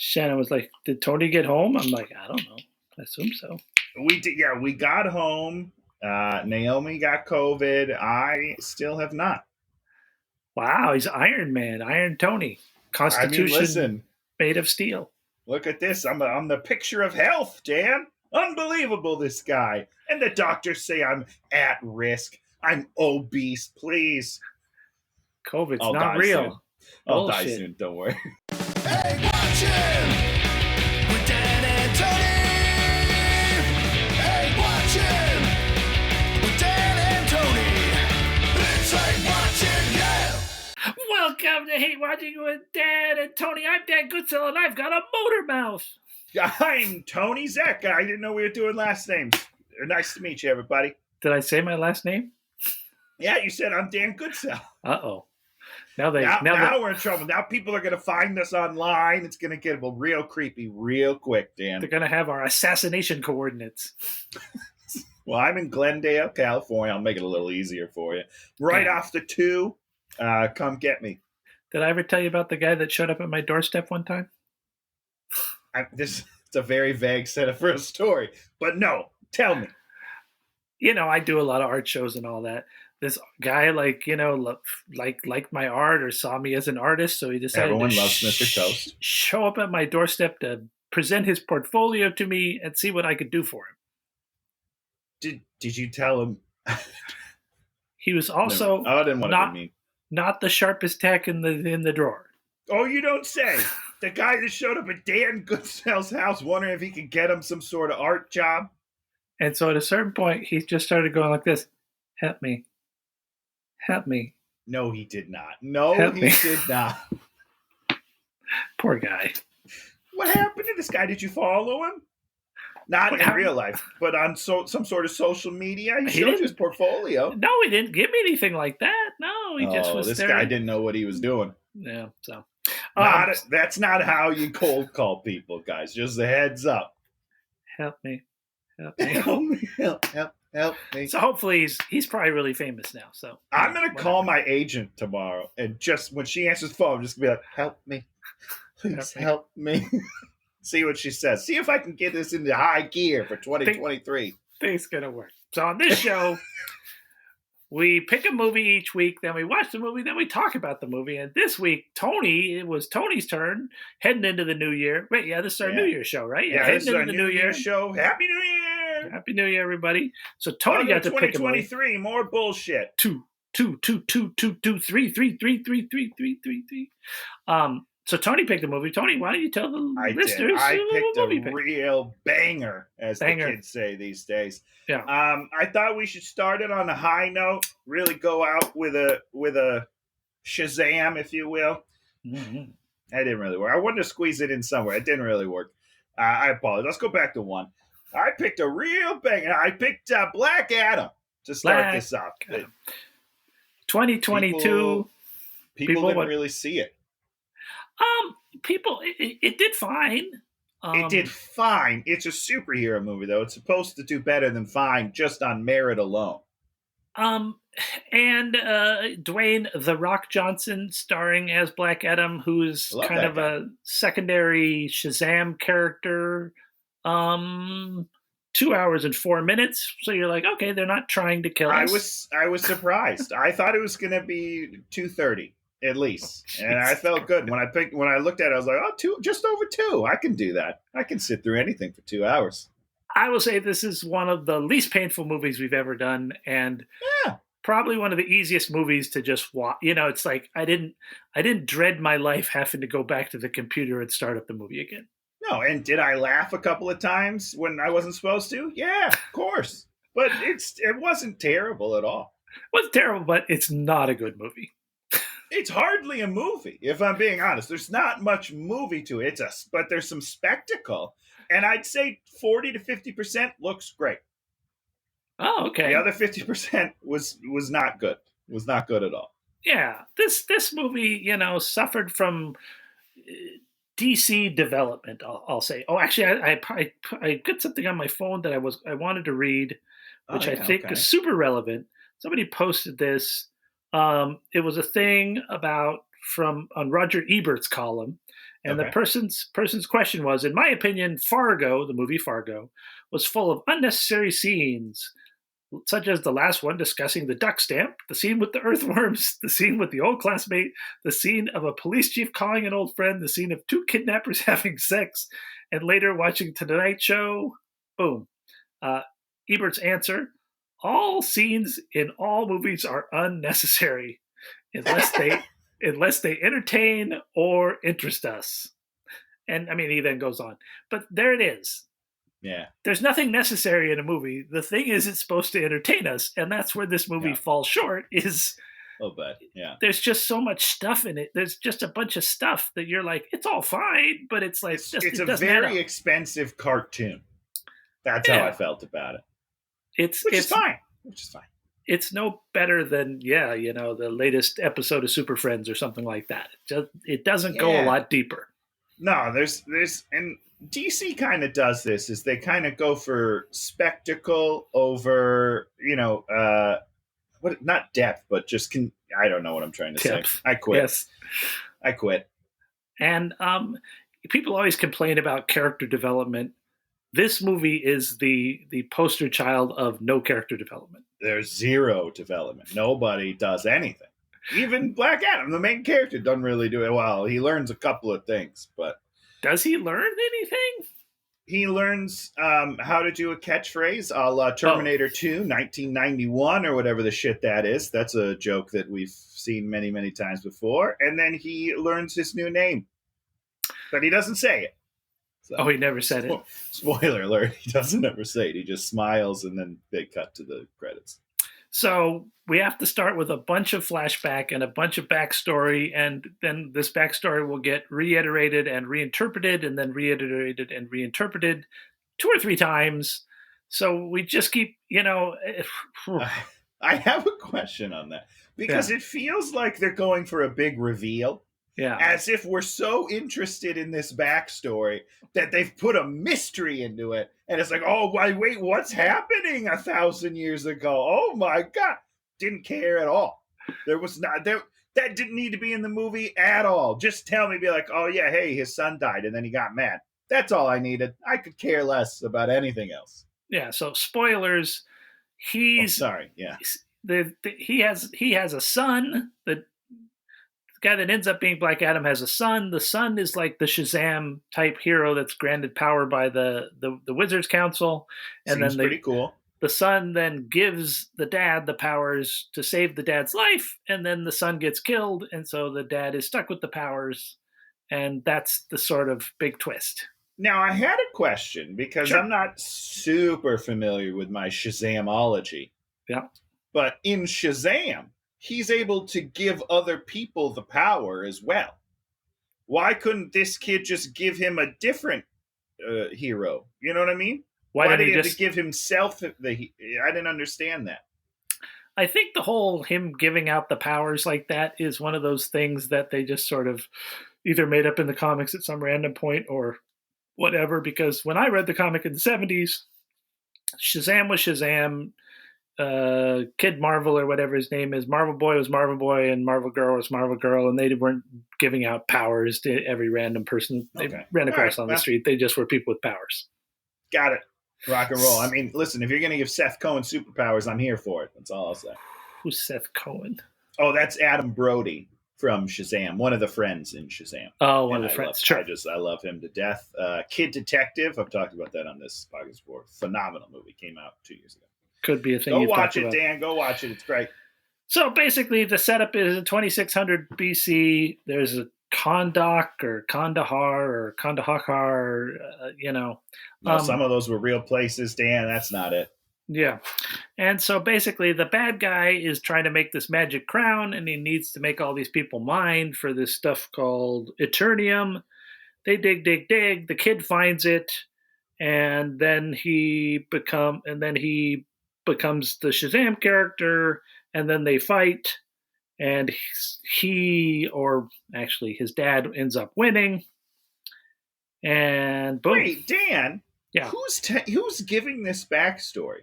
Shannon was like, "Did Tony get home?" I'm like, "I don't know. I assume so." We did. Yeah, we got home. Naomi got COVID. I still have not. Wow, he's Iron Man, Iron Tony, I mean, Constitution listen. made of steel. Look at this. I'm the picture of health, Dan. Unbelievable, this guy. And the doctors say I'm at risk. I'm obese. Please. COVID's I'll not die real. soon. I'll die Bullshit. soon. Don't worry. Hey, watch him with Dan and Tony. Hey, watch him with Dan and Tony. It's like watching, yeah. Welcome to Hate Watching with Dan and Tony. I'm Dan Goodsell, and I've got a motor mouth. I'm Tony Zek. I didn't know we were doing last names. Nice to meet you, everybody. Did I say my last name? Yeah, you said I'm Dan Goodsell. Uh-oh. Now we're in trouble. Now people are going to find us online. It's going to get real creepy real quick, Dan. They're going to have our assassination coordinates. Well, I'm in Glendale, California. I'll make it a little easier for you. Right off the 2, come get me. Did I ever tell you about the guy that showed up at my doorstep one time? It's a very vague setup for a story. But no, tell me. You know, I do a lot of art shows and all that. This guy, liked my art or saw me as an artist, so he decided Everyone to loves Mr. Toast. show up at my doorstep to present his portfolio to me and see what I could do for him. Did you tell him? He was also I didn't want to be mean. Not the sharpest tack in the drawer. Oh, you don't say. The guy that showed up at Dan Goodsell's house wondering if he could get him some sort of art job. And so at a certain point, he just started going like this, "Help me. Help me." No, he did not. No, Help he me. did not. Poor guy. What happened to this guy? Did you follow him? Not in real life, but on some sort of social media. He showed you his portfolio. No, he didn't give me anything like that. No, he just was this staring. guy didn't know what he was doing. Yeah, so. That's not how you cold call people, guys. Just a heads up. Help me. Help me. Help me. Help me. So hopefully he's probably really famous now. So I'm going to call my agent tomorrow, and just when she answers the phone, I'm just going to be like, "Help me. Please help me." See what she says. See if I can get this into high gear for 2023. Think it's going to work. So on this show, we pick a movie each week, then we watch the movie, then we talk about the movie. And this week, it was Tony's turn, heading into the new year. Wait, this is our New Year show, right? Yeah, this is our New Year show. Happy New Year! Happy New Year, everybody. So Tony got to pick a movie. 2023, more bullshit. 2, 2, 2, 2, 2, 2, 3, 3, 3, 3, 3, 3, 3, 3. So Tony picked a movie. Tony, why don't you tell the listeners? I picked a real banger, as the kids say these days. Yeah. I thought we should start it on a high note. Really go out with a Shazam, if you will. Mm-hmm. That didn't really work. I wanted to squeeze it in somewhere. It didn't really work. I apologize. Let's go back to one. I picked a real banger. I picked Black Adam to start this off. 2022. People didn't really see it. It did fine. It did fine. It's a superhero movie, though. It's supposed to do better than fine just on merit alone. And Dwayne "The Rock" Johnson starring as Black Adam, who's kind of a secondary Shazam character. 2 hours and 4 minutes. So you're like, okay, they're not trying to kill us. I was surprised. I thought it was going to be 2:30 at least, and I felt good when I looked at it. I was like, just over 2. I can do that. I can sit through anything for 2 hours. I will say this is one of the least painful movies we've ever done, and probably one of the easiest movies to just watch. You know, it's like I didn't dread my life having to go back to the computer and start up the movie again. No, and did I laugh a couple of times when I wasn't supposed to? Yeah, of course. But it wasn't terrible at all. It wasn't terrible, but it's not a good movie. It's hardly a movie, if I'm being honest. There's not much movie to it. But there's some spectacle. And I'd say 40 to 50% looks great. Oh, okay. The other 50% was not good. Was not good at all. Yeah, this movie, suffered from DC development. I'll say. Oh, actually, I got something on my phone that I wanted to read, which I think is super relevant. Somebody posted this. It was a thing on Roger Ebert's column, And the Okay. person's question was, in my opinion, Fargo, the movie Fargo, was full of unnecessary scenes, such as the last one discussing the duck stamp, the scene with the earthworms, the scene with the old classmate, the scene of a police chief calling an old friend, the scene of two kidnappers having sex, and later watching Tonight Show. Boom. Ebert's answer: all scenes in all movies are unnecessary unless they entertain or interest us. And I mean, he then goes on. But there it is. Yeah. There's nothing necessary in a movie. The thing is, it's supposed to entertain us, and that's where this movie falls short. Is yeah. There's just so much stuff in it. There's just a bunch of stuff that you're like, it's all fine, but it's like it's a very expensive cartoon. That's how I felt about it. Which is fine. It's no better than the latest episode of Super Friends or something like that. It doesn't go a lot deeper. No, there's and DC kind of does this, is they kind of go for spectacle over, not depth, but just I don't know what I'm trying to say. I quit. Yes. I quit. And people always complain about character development. This movie is the poster child of no character development. There's zero development. Nobody does anything. Even Black Adam, the main character, doesn't really do it well. He learns a couple of things, but... Does he learn anything? He learns how to do a catchphrase a la Terminator 2, 1991, or whatever the shit that is. That's a joke that we've seen many, many times before. And then he learns his new name. But he doesn't say it. So, he never said it. Spoiler alert, he doesn't ever say it. He just smiles, and then they cut to the credits. So we have to start with a bunch of flashback and a bunch of backstory, and then this backstory will get reiterated and reinterpreted, and then reiterated and reinterpreted 2 or 3 times. So we just keep, I have a question on that, because it feels like they're going for a big reveal. Yeah. As if we're so interested in this backstory that they've put a mystery into it. And it's like, oh, wait, what's happening 1,000 years ago? Oh, my God. Didn't care at all. That didn't need to be in the movie at all. Just tell me, be like, oh, yeah, hey, his son died and then he got mad. That's all I needed. I could care less about anything else. Yeah, so spoilers. Sorry, yeah. He has a son. The guy that ends up being Black Adam has a son. The son is like the Shazam type hero that's granted power by the Wizards Council. And Seems pretty cool. The son then gives the dad the powers to save the dad's life, and then the son gets killed, and so the dad is stuck with the powers, and that's the sort of big twist. Now, I had a question, because I'm not super familiar with my Shazamology. Yeah. But in Shazam, he's able to give other people the power as well. Why couldn't this kid just give him a different hero? You know what I mean? Why did he have to give himself I didn't understand that. I think the whole him giving out the powers like that is one of those things that they just sort of either made up in the comics at some random point or whatever, because when I read the comic in the 70s, Shazam was Shazam. Kid Marvel or whatever his name is, Marvel Boy was Marvel Boy, and Marvel Girl was Marvel Girl, and they weren't giving out powers to every random person they ran across on the street. They just were people with powers. Got it. Rock and roll. I mean, listen, if you're going to give Seth Cohen superpowers, I'm here for it. That's all I'll say. Who's Seth Cohen? Oh, that's Adam Brody from Shazam, one of the friends in Shazam. Oh, one of the friends. Sure. I love him to death. Kid Detective, I've talked about that on this podcast before. Phenomenal movie. Came out 2 years ago. Could be a thing. Go watch it, Dan. Go watch it. It's great. So basically, the setup is in 2600 BC. There's a Kahndaq or Kandahar or Kandahar, No, some of those were real places, Dan. That's not it. Yeah. And so basically, the bad guy is trying to make this magic crown, and he needs to make all these people mind for this stuff called Eternium. They dig. The kid finds it, and then he becomes the Shazam character, and then they fight, and his dad ends up winning, and boom. Wait, Dan, who's giving this backstory?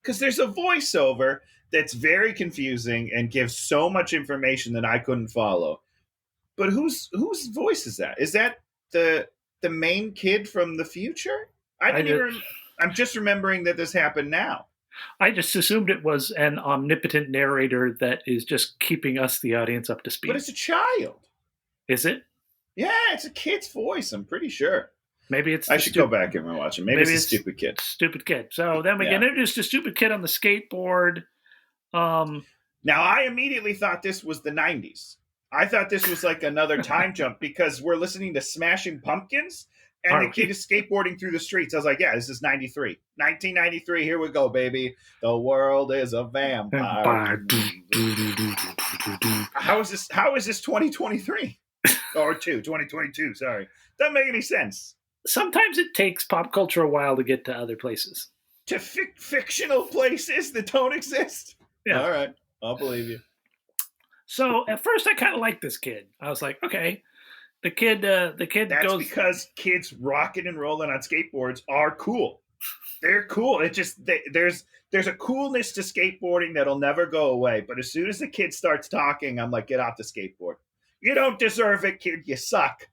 Because there's a voiceover that's very confusing and gives so much information that I couldn't follow. But whose voice is that? Is that the main kid from the future? I'm just remembering that this happened now. I just assumed it was an omnipotent narrator that is just keeping us, the audience, up to speed. But it's a child. Is it? Yeah, it's a kid's voice. I'm pretty sure. Maybe it's. I should go back and rewatch it. Maybe it's a stupid kid. Stupid kid. So then we get introduced to stupid kid on the skateboard. Now I immediately thought this was the 90s. I thought this was like another time jump because we're listening to Smashing Pumpkins and the kid is skateboarding through the streets. I was like, yeah, this is 93. 1993, here we go, baby. The world is a vampire. How is this 2023? Or 2022, sorry. Doesn't make any sense. Sometimes it takes pop culture a while to get to other places. To fictional places that don't exist? Yeah. All right, I'll believe you. So at first I kind of liked this kid. I was like, okay. The kid That's goes... because kids rocking and rolling on skateboards are cool. They're cool. It just there's a coolness to skateboarding that'll never go away. But as soon as the kid starts talking, I'm like, get off the skateboard. You don't deserve it, kid. You suck.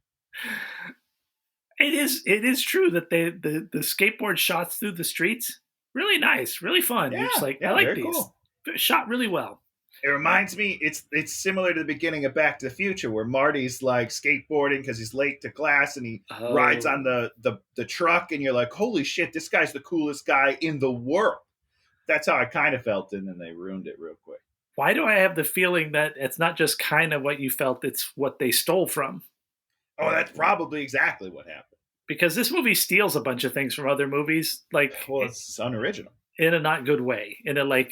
It is true that the skateboard shots through the streets, really nice, really fun. Yeah, I like these. Cool. Shot really well. It reminds me, it's similar to the beginning of Back to the Future, where Marty's like skateboarding because he's late to class and he rides on the truck, and you're like, holy shit, this guy's the coolest guy in the world. That's how I kind of felt, and then they ruined it real quick. Why do I have the feeling that it's not just kind of what you felt, it's what they stole from? Oh, that's probably exactly what happened. Because this movie steals a bunch of things from other movies, it's unoriginal. In a not good way. In a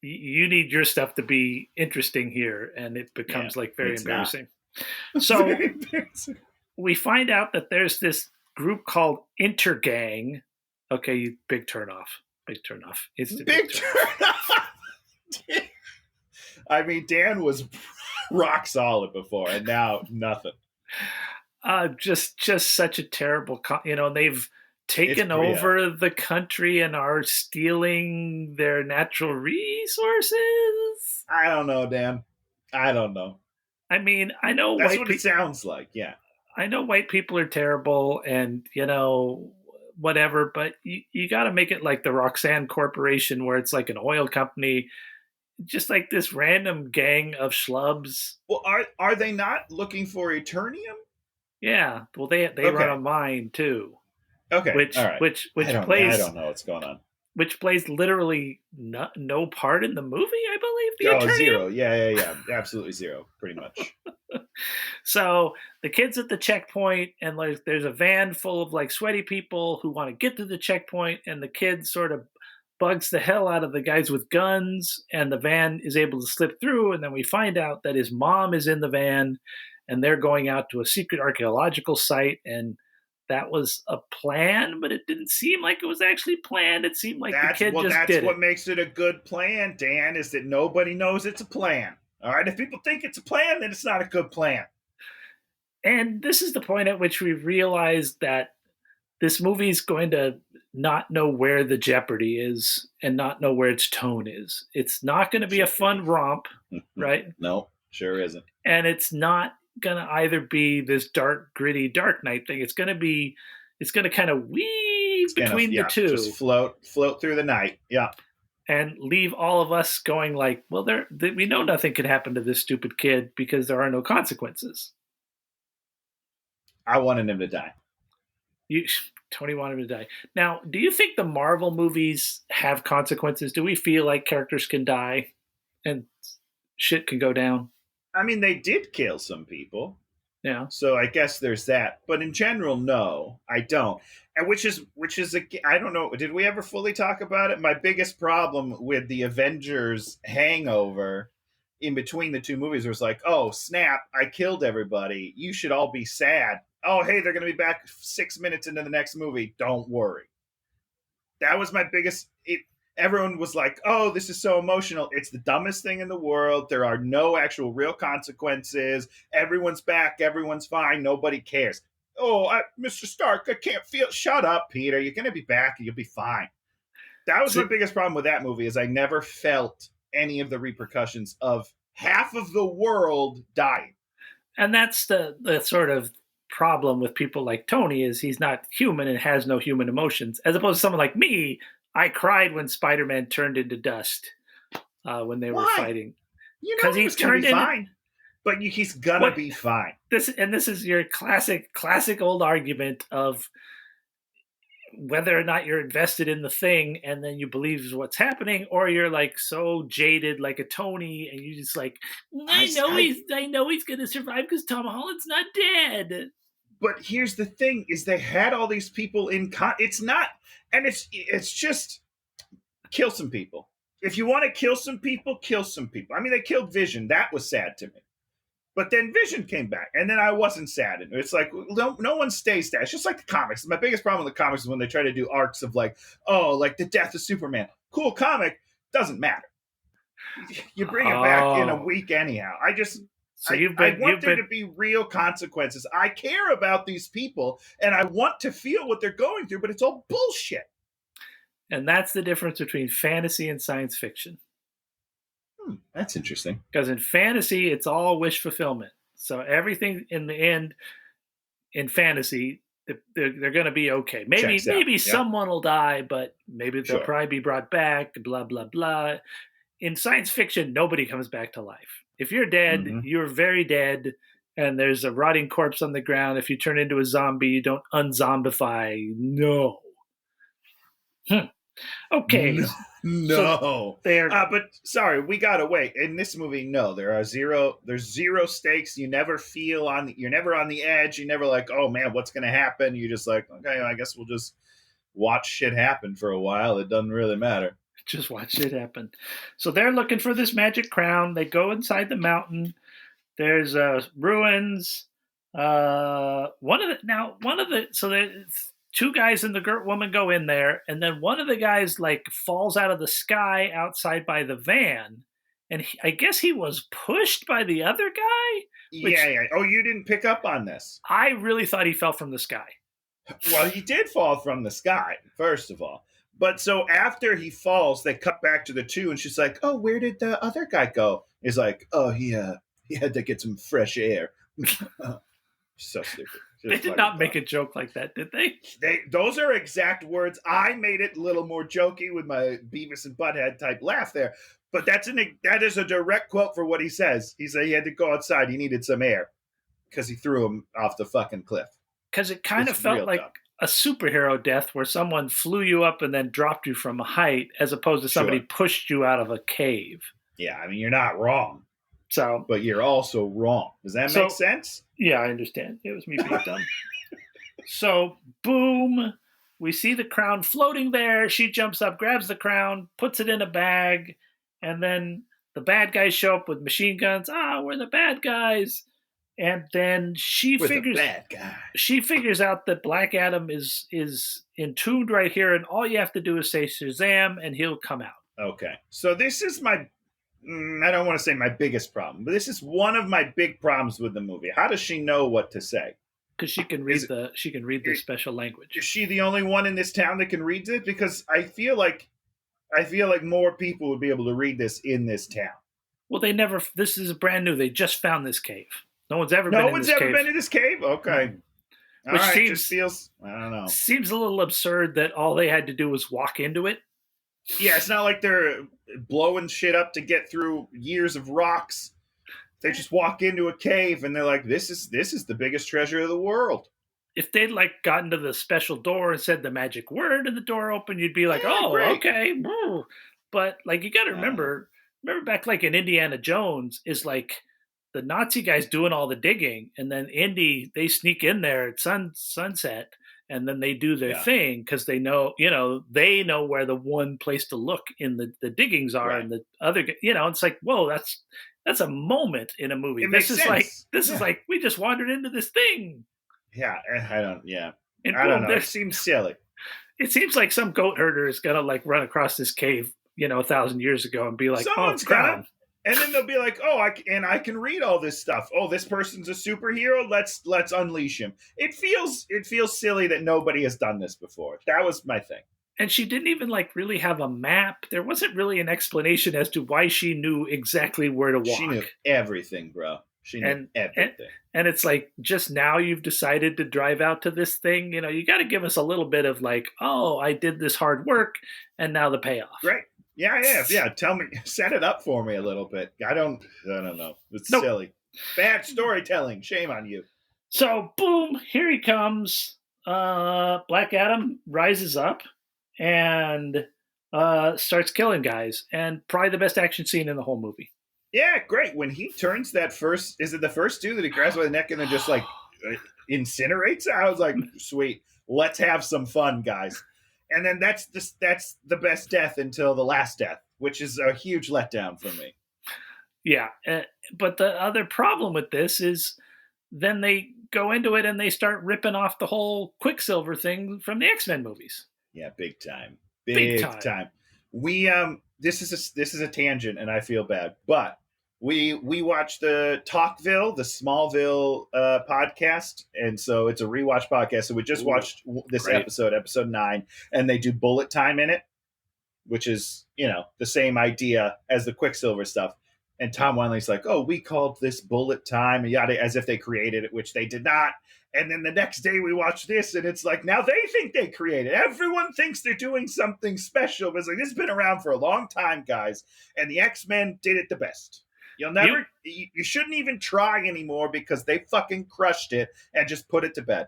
you need your stuff to be interesting here, and it becomes very embarrassing. So we find out that there's this group called Intergang. Okay, big turn off. Big turn off. Instant big turn off. I mean, Dan was rock solid before, and now nothing. Just such a terrible, they've taken over the country and are stealing their natural resources. I don't know, Dan. I don't know. I mean, I know that's what it sounds like. Yeah, I know white people are terrible, and whatever. But you got to make it like the Roxanne Corporation, where it's like an oil company. Just like this random gang of schlubs. Well, are they not looking for Eternium? Yeah. Well, they run a mine too. Okay. Which all right. which I don't know what's going on. Which plays literally no part in the movie, I believe. The Eternium? Zero. Yeah. Absolutely zero, pretty much. So the kid's at the checkpoint, and there's a van full of sweaty people who want to get to the checkpoint, and the kid sort of bugs the hell out of the guys with guns, and the van is able to slip through, and then we find out that his mom is in the van, and they're going out to a secret archaeological site, and that was a plan, but it didn't seem like it was actually planned. It seemed like the kid just did it. That's what makes it a good plan, Dan, is that nobody knows it's a plan. All right? If people think it's a plan, then it's not a good plan. And this is the point at which we realize that this movie's going to not know where the jeopardy is and not know where its tone is. It's not going to be a fun romp, right? No, sure isn't. And it's not going to either be this dark, gritty Dark Knight thing. It's going to kind of weave between the two. Just float through the night. Yeah. And leave all of us going like, well, we know nothing could happen to this stupid kid because there are no consequences. I wanted him to die. Tony wanted him to die. Now, do you think the Marvel movies have consequences? Do we feel like characters can die and shit can go down? I mean, they did kill some people. Yeah. So I guess there's that. But in general, no, I don't. And which is I don't know. Did we ever fully talk about it? My biggest problem with the Avengers hangover in between the two movies was like, oh, snap, I killed everybody. You should all be sad. Oh, hey, they're going to be back 6 minutes into the next movie. Don't worry. That was my biggest... Everyone was like, oh, this is so emotional. It's the dumbest thing in the world. There are no actual real consequences. Everyone's back. Everyone's fine. Nobody cares. Oh, Mr. Stark, I can't feel... Shut up, Peter. You're going to be back and you'll be fine. That was my biggest problem with that movie, is I never felt any of the repercussions of half of the world dying. And that's the sort of problem with people like Tony is he's not human and has no human emotions. As opposed to someone like me, I cried when Spider-Man turned into dust when they were fighting. You know he was going to be fine. But he's going to be fine. This is your classic old argument of whether or not you're invested in the thing and then you believe what's happening, or you're like so jaded like a Tony and you just like, I know he's going to survive because Tom Holland's not dead. But here's the thing is they had all these people in it's not, and it's just kill some people. If you want to kill some people, kill some people. I mean, they killed Vision. That was sad to me. But then Vision came back, and then I wasn't sad. It's like, no one stays sad. It's just like the comics. My biggest problem with the comics is when they try to do arcs of like, oh, like the death of Superman. Cool comic, doesn't matter. You bring it back in a week anyhow. I want there to be real consequences. I care about these people, and I want to feel what they're going through, but it's all bullshit. And that's the difference between fantasy and science fiction. That's interesting. Because in fantasy, it's all wish fulfillment. So everything in the end, in fantasy, they're going to be okay. Maybe someone will die, but maybe they'll probably be brought back, blah, blah, blah. In science fiction, nobody comes back to life. If you're dead, you're very dead, and there's a rotting corpse on the ground. If you turn into a zombie, you don't unzombify. No. Okay. No. But sorry, we gotta wait. In this movie, no, there's zero stakes. You never feel you're never on the edge. You're never like, oh man, what's gonna happen? You're just like, okay, I guess we'll just watch shit happen for a while. It doesn't really matter. Just watch shit happen. So they're looking for this magic crown. They go inside the mountain. There's ruins. So there's two guys and the woman go in there, and then one of the guys like falls out of the sky outside by the van, and I guess he was pushed by the other guy. Yeah. Oh, you didn't pick up on this? I really thought he fell from the sky. Well, he did fall from the sky, first of all. But so after he falls, they cut back to the two, and she's like, "Oh, where did the other guy go?" He's like, "Oh, he had to get some fresh air." So stupid. They did not make a joke like that, did they? Those are exact words. I made it a little more jokey with my Beavis and Butthead type laugh there. But that is a direct quote for what he says. He said he had to go outside. He needed some air because he threw him off the fucking cliff. Because it kind of felt like a superhero death where someone flew you up and then dropped you from a height as opposed to somebody pushed you out of a cave. Yeah, I mean, you're not wrong. So, but you're also wrong. Does that make sense? Yeah, I understand. It was me being dumb. So, boom. We see the crown floating there. She jumps up, grabs the crown, puts it in a bag, and then the bad guys show up with machine guns. We're the bad guys. And then she figures out that Black Adam is entombed right here, and all you have to do is say Shazam, and he'll come out. Okay. So this is I don't want to say my biggest problem, but this is one of my big problems with the movie. How does she know what to say? Because she can read the special language. Is she the only one in this town that can read it? Because I feel like more people would be able to read this in this town. Well, this is brand new. They just found this cave. No one's ever been in this cave? Okay. Which feels, I don't know. Seems a little absurd that all they had to do was walk into it. Yeah, it's not like they're blowing shit up to get through years of rocks. They just walk into a cave and they're like, this is the biggest treasure of the world. If they'd like gotten to the special door and said the magic word and the door opened, you'd be like, great. Okay. But like, you got to remember back like in Indiana Jones is like the Nazi guys doing all the digging, and then Indy, they sneak in there at sunset. And then they do their thing because they know where the one place to look in the diggings are, and the other, it's like, whoa, that's a moment in a movie. This is like we just wandered into this thing. Yeah, I don't know. It seems silly. It seems like some goat herder is gonna like run across this cave, 1,000 years ago and be like, someone's crown. And then they'll be like, I can read all this stuff. Oh, this person's a superhero. Let's unleash him. It feels silly that nobody has done this before. That was my thing. And she didn't even like really have a map. There wasn't really an explanation as to why she knew exactly where to walk. She knew everything, bro. She knew and everything. and it's like, just now you've decided to drive out to this thing. You got to give us a little bit of like, oh, I did this hard work, and now the payoff. Great. Yeah. Tell me, set it up for me a little bit. I don't know. It's Nope. silly. Bad storytelling. Shame on you. So boom, here he comes. Black Adam rises up and starts killing guys, and probably the best action scene in the whole movie. Yeah, great. When he turns that first, is it the first dude that he grabs by the neck and then just like incinerates? I was like, sweet, let's have some fun, guys. And then that's the best death until the last death, which is a huge letdown for me. Yeah, but the other problem with this is then they go into it and they start ripping off the whole Quicksilver thing from the X-Men movies. Yeah, big time. We this is a tangent, and I feel bad, but we watched the Talkville, the Smallville podcast, and so it's a rewatch podcast. So we just watched this episode 9, and they do bullet time in it, which is the same idea as the Quicksilver stuff. And Tom Wiley's like, oh, we called this bullet time, and yada, as if they created it, which they did not. And then the next day we watch this, and it's like, now they think they created it. Everyone thinks they're doing something special. But it's like, this has been around for a long time, guys. And the X-Men did it the best. You shouldn't even try anymore because they fucking crushed it and just put it to bed.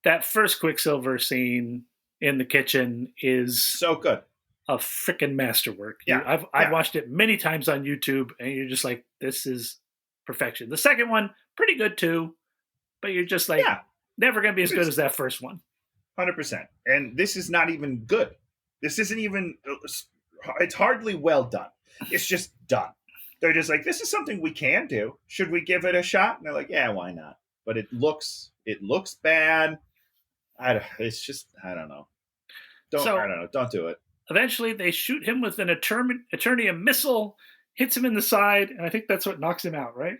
That first Quicksilver scene in the kitchen is so good. A freaking masterwork. Yeah, I've watched it many times on YouTube, and you're just like, this is perfection. The second one, pretty good too, but you're just like, never going to be as good as that first one. 100%. And this is not even good. This isn't even, it's hardly well done. It's just done. They're just like, this is something we can do. Should we give it a shot? And they're like, yeah, why not? But it looks bad. I don't know. Don't do it. Eventually, they shoot him with an Eternium missile, hits him in the side, and I think that's what knocks him out, right?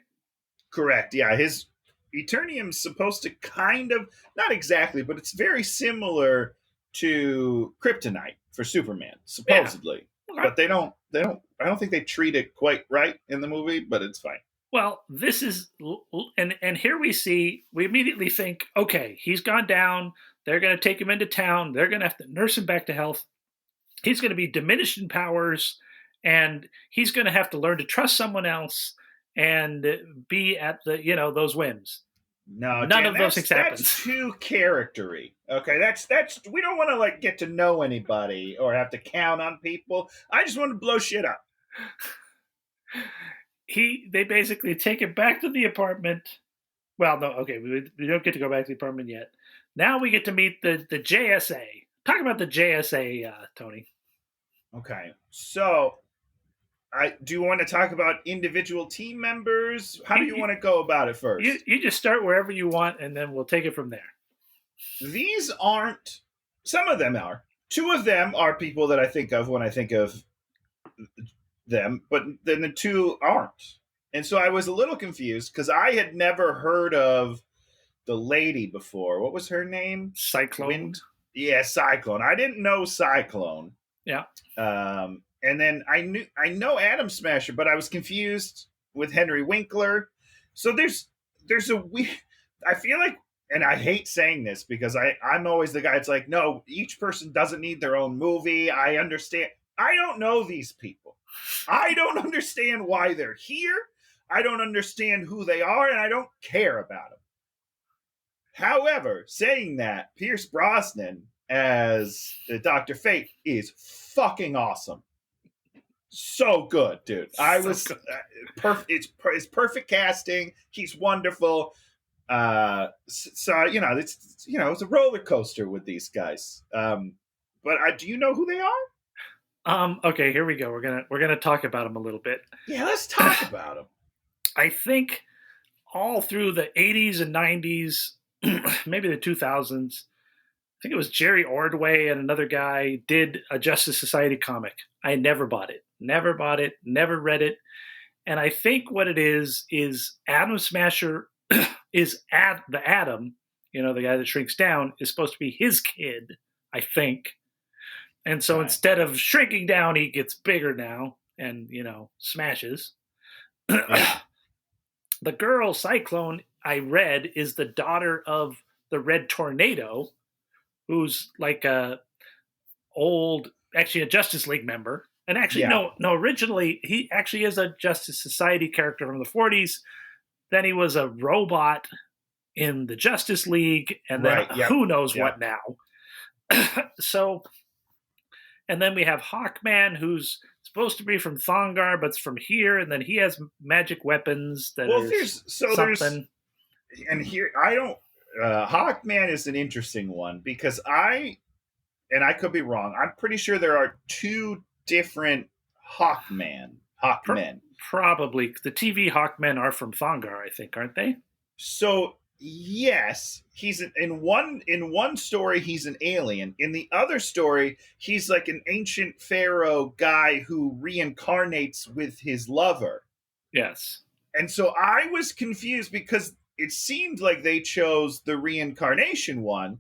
Correct. Yeah, his Eternium's supposed to kind of, not exactly, but it's very similar to Kryptonite for Superman, supposedly. Yeah. Okay. But I don't think they treat it quite right in the movie, but it's fine. Well, this is, and here we immediately think, okay, he's gone down. They're going to take him into town. They're going to have to nurse him back to health. He's going to be diminished in powers, and he's going to have to learn to trust someone else and be at the, those whims. No, none of those things happen. That's too charactery. Okay, that's we don't want to get to know anybody or have to count on people. I just want to blow shit up. They basically take him back to the apartment. Well, no, okay, we don't get to go back to the apartment yet. Now we get to meet the JSA. Talk about the JSA, Tony. Okay, so do you want to talk about individual team members? How do you want to go about it first? You just start wherever you want, and then we'll take it from there. These aren't. Some of them are. 2 of them are people that I think of when I think of them, but then the 2 aren't. And so I was a little confused because I had never heard of the lady before. What was her name? Cyclone. Yeah, Cyclone. I didn't know Cyclone. Yeah. And then I know Atom Smasher, but I was confused with Henry Winkler. So there's a weird. I feel like, and I hate saying this because I'm always the guy that's like, no, each person doesn't need their own movie. I understand. I don't know these people. I don't understand why they're here. I don't understand who they are, and I don't care about them. However, saying that, Pierce Brosnan as Dr. Fate is fucking awesome. So good, dude. Perfect. It's perfect casting. He's wonderful. It's a roller coaster with these guys. But do you know who they are? Okay, here we go. We're gonna talk about them a little bit. Yeah, let's talk about them. I think all through the 80s and 90s, maybe the 2000s, I think it was Jerry Ordway and another guy did a Justice Society comic. I never bought it. Never read it. And I think what it is Atom Smasher is the Atom, the guy that shrinks down, is supposed to be his kid, I think. And so instead of shrinking down, he gets bigger now and, smashes. the girl Cyclone, I read, is the daughter of the Red Tornado, who's like actually a Justice League member. And actually, Yeah. no, originally he actually is a Justice Society character from the 40s. Then he was a robot in the Justice League, and then Right, yep, who knows yep. what now. So, and then we have Hawkman, who's supposed to be from Thongar, but's from here, and then he has magic weapons that Well, are there's something. and here I don't. Hawkman is an interesting one because I could be wrong. I'm pretty sure there are two different Hawkmen. Probably the TV Hawkmen are from Thongar, I think, aren't they? So yes, he's in one story he's an alien. In the other story, he's like an ancient pharaoh guy who reincarnates with his lover. Yes. And so I was confused because it seemed like they chose the reincarnation one.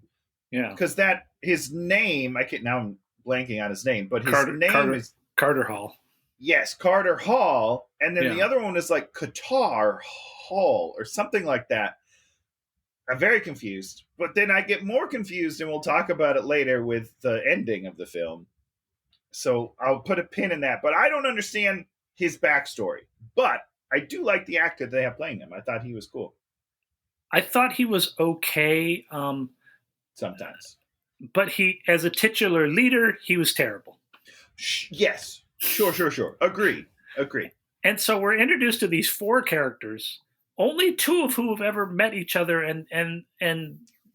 Yeah. Because that his name, now I'm blanking on his name, but his name is Carter Hall. Yes, Carter Hall, and then the Yeah. other one is like Qatar Hall or something like that. I'm very confused, but then I get more confused, and we'll talk about it later with the ending of the film. So I'll put a pin in that, but I don't understand his backstory. But I do like the actor they have playing him. I thought he was cool. I thought he was okay, Sometimes. but he, as a titular leader, he was terrible. Yes. Sure. Agreed. And so we're introduced to these four characters, only two of whom have ever met each other, and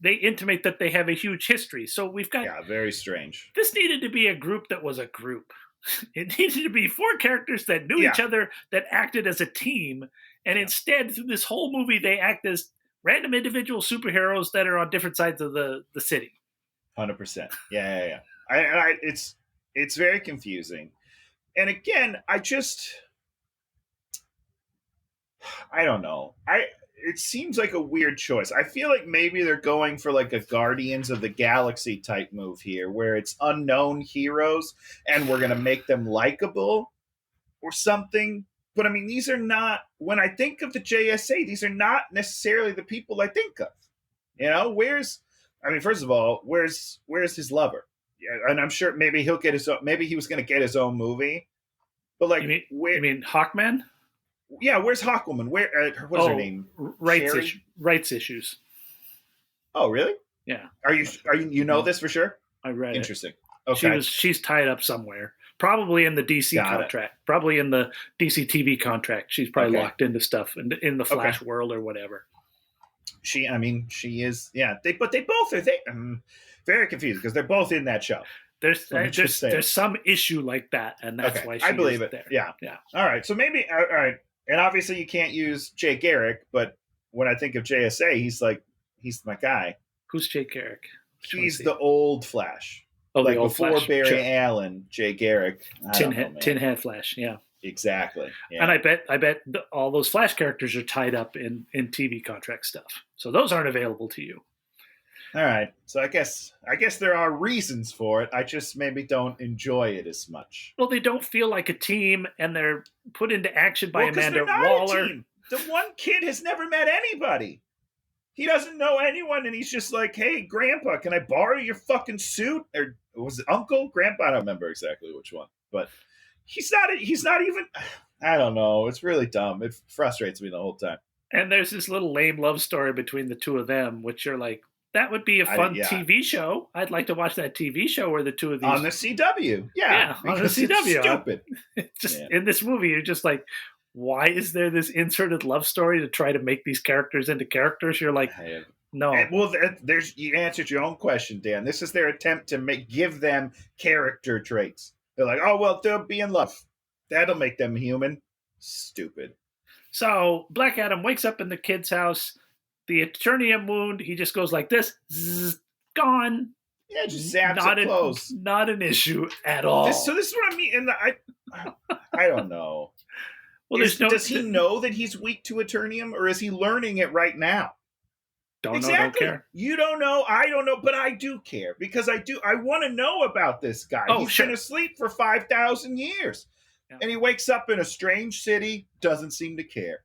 they intimate that they have a huge history. So we've got very strange. This needed to be a group that was a group. It needed to be four characters that knew each other, that acted as a team, and instead, through this whole movie, they act as random individual superheroes that are on different sides of the city. 100%. Yeah. It's very confusing. And again, I don't know. It seems like a weird choice. I feel like maybe they're going for like a Guardians of the Galaxy type move here, where it's unknown heroes and we're going to make them likable or something. But I mean, these are not, when I think of the JSA, these are not necessarily the people I think of. First of all, where's his lover? Yeah, and I'm sure maybe he'll get maybe he was going to get his own movie. But like, you mean Hawkman? Yeah, where's Hawkwoman? What's her name? Rights issues. Oh, really? Yeah. Are you know this for sure? I read Interesting. it. Okay. She's tied up somewhere. Probably in the DC contract. Probably in the DC TV contract. She's probably locked into stuff in the Flash world or whatever. She is. Yeah. But they both are. I'm very confused because they're both in that show. There's some issue like that, and that's why I believe it. There. Yeah. All right. So maybe all right. And obviously you can't use Jay Garrick, but when I think of JSA, he's my guy. Who's Jay Garrick? He's the old Flash. Oh, like the old before Flash. Barry Allen, Jay Garrick. Tin Head Flash, yeah. Exactly. Yeah. And I bet all those Flash characters are tied up in TV contract stuff. So those aren't available to you. All right. So I guess there are reasons for it. I just maybe don't enjoy it as much. Well, they don't feel like a team, and they're put into action by Amanda Waller. The one kid has never met anybody. He doesn't know anyone, and he's just like, "Hey, Grandpa, can I borrow your fucking suit?" Or was it Uncle? Grandpa? I don't remember exactly which one. But he's not even. I don't know. It's really dumb. It frustrates me the whole time. And there's this little lame love story between the two of them, which you're like, that would be a fun TV show. I'd like to watch that TV show where the two of these on the CW. Yeah, on the CW. It's stupid. In this movie, you're just like, why is there this inserted love story to try to make these characters into characters? You're like, no. You answered your own question, Dan. This is their attempt to give them character traits. They're like, oh well, they'll be in love. That'll make them human. Stupid. So Black Adam wakes up in the kid's house. The Eternium wound, he just goes like this, zzz, gone. Yeah, just zaps it close. Not an issue at all. This is what I mean. And I don't know. Well, does he know that he's weak to Eternium, or is he learning it right now? Know, don't care. You don't know, I don't know, but I do care because I want to know about this guy. He's been asleep for 5,000 years. Yeah. And he wakes up in a strange city, doesn't seem to care.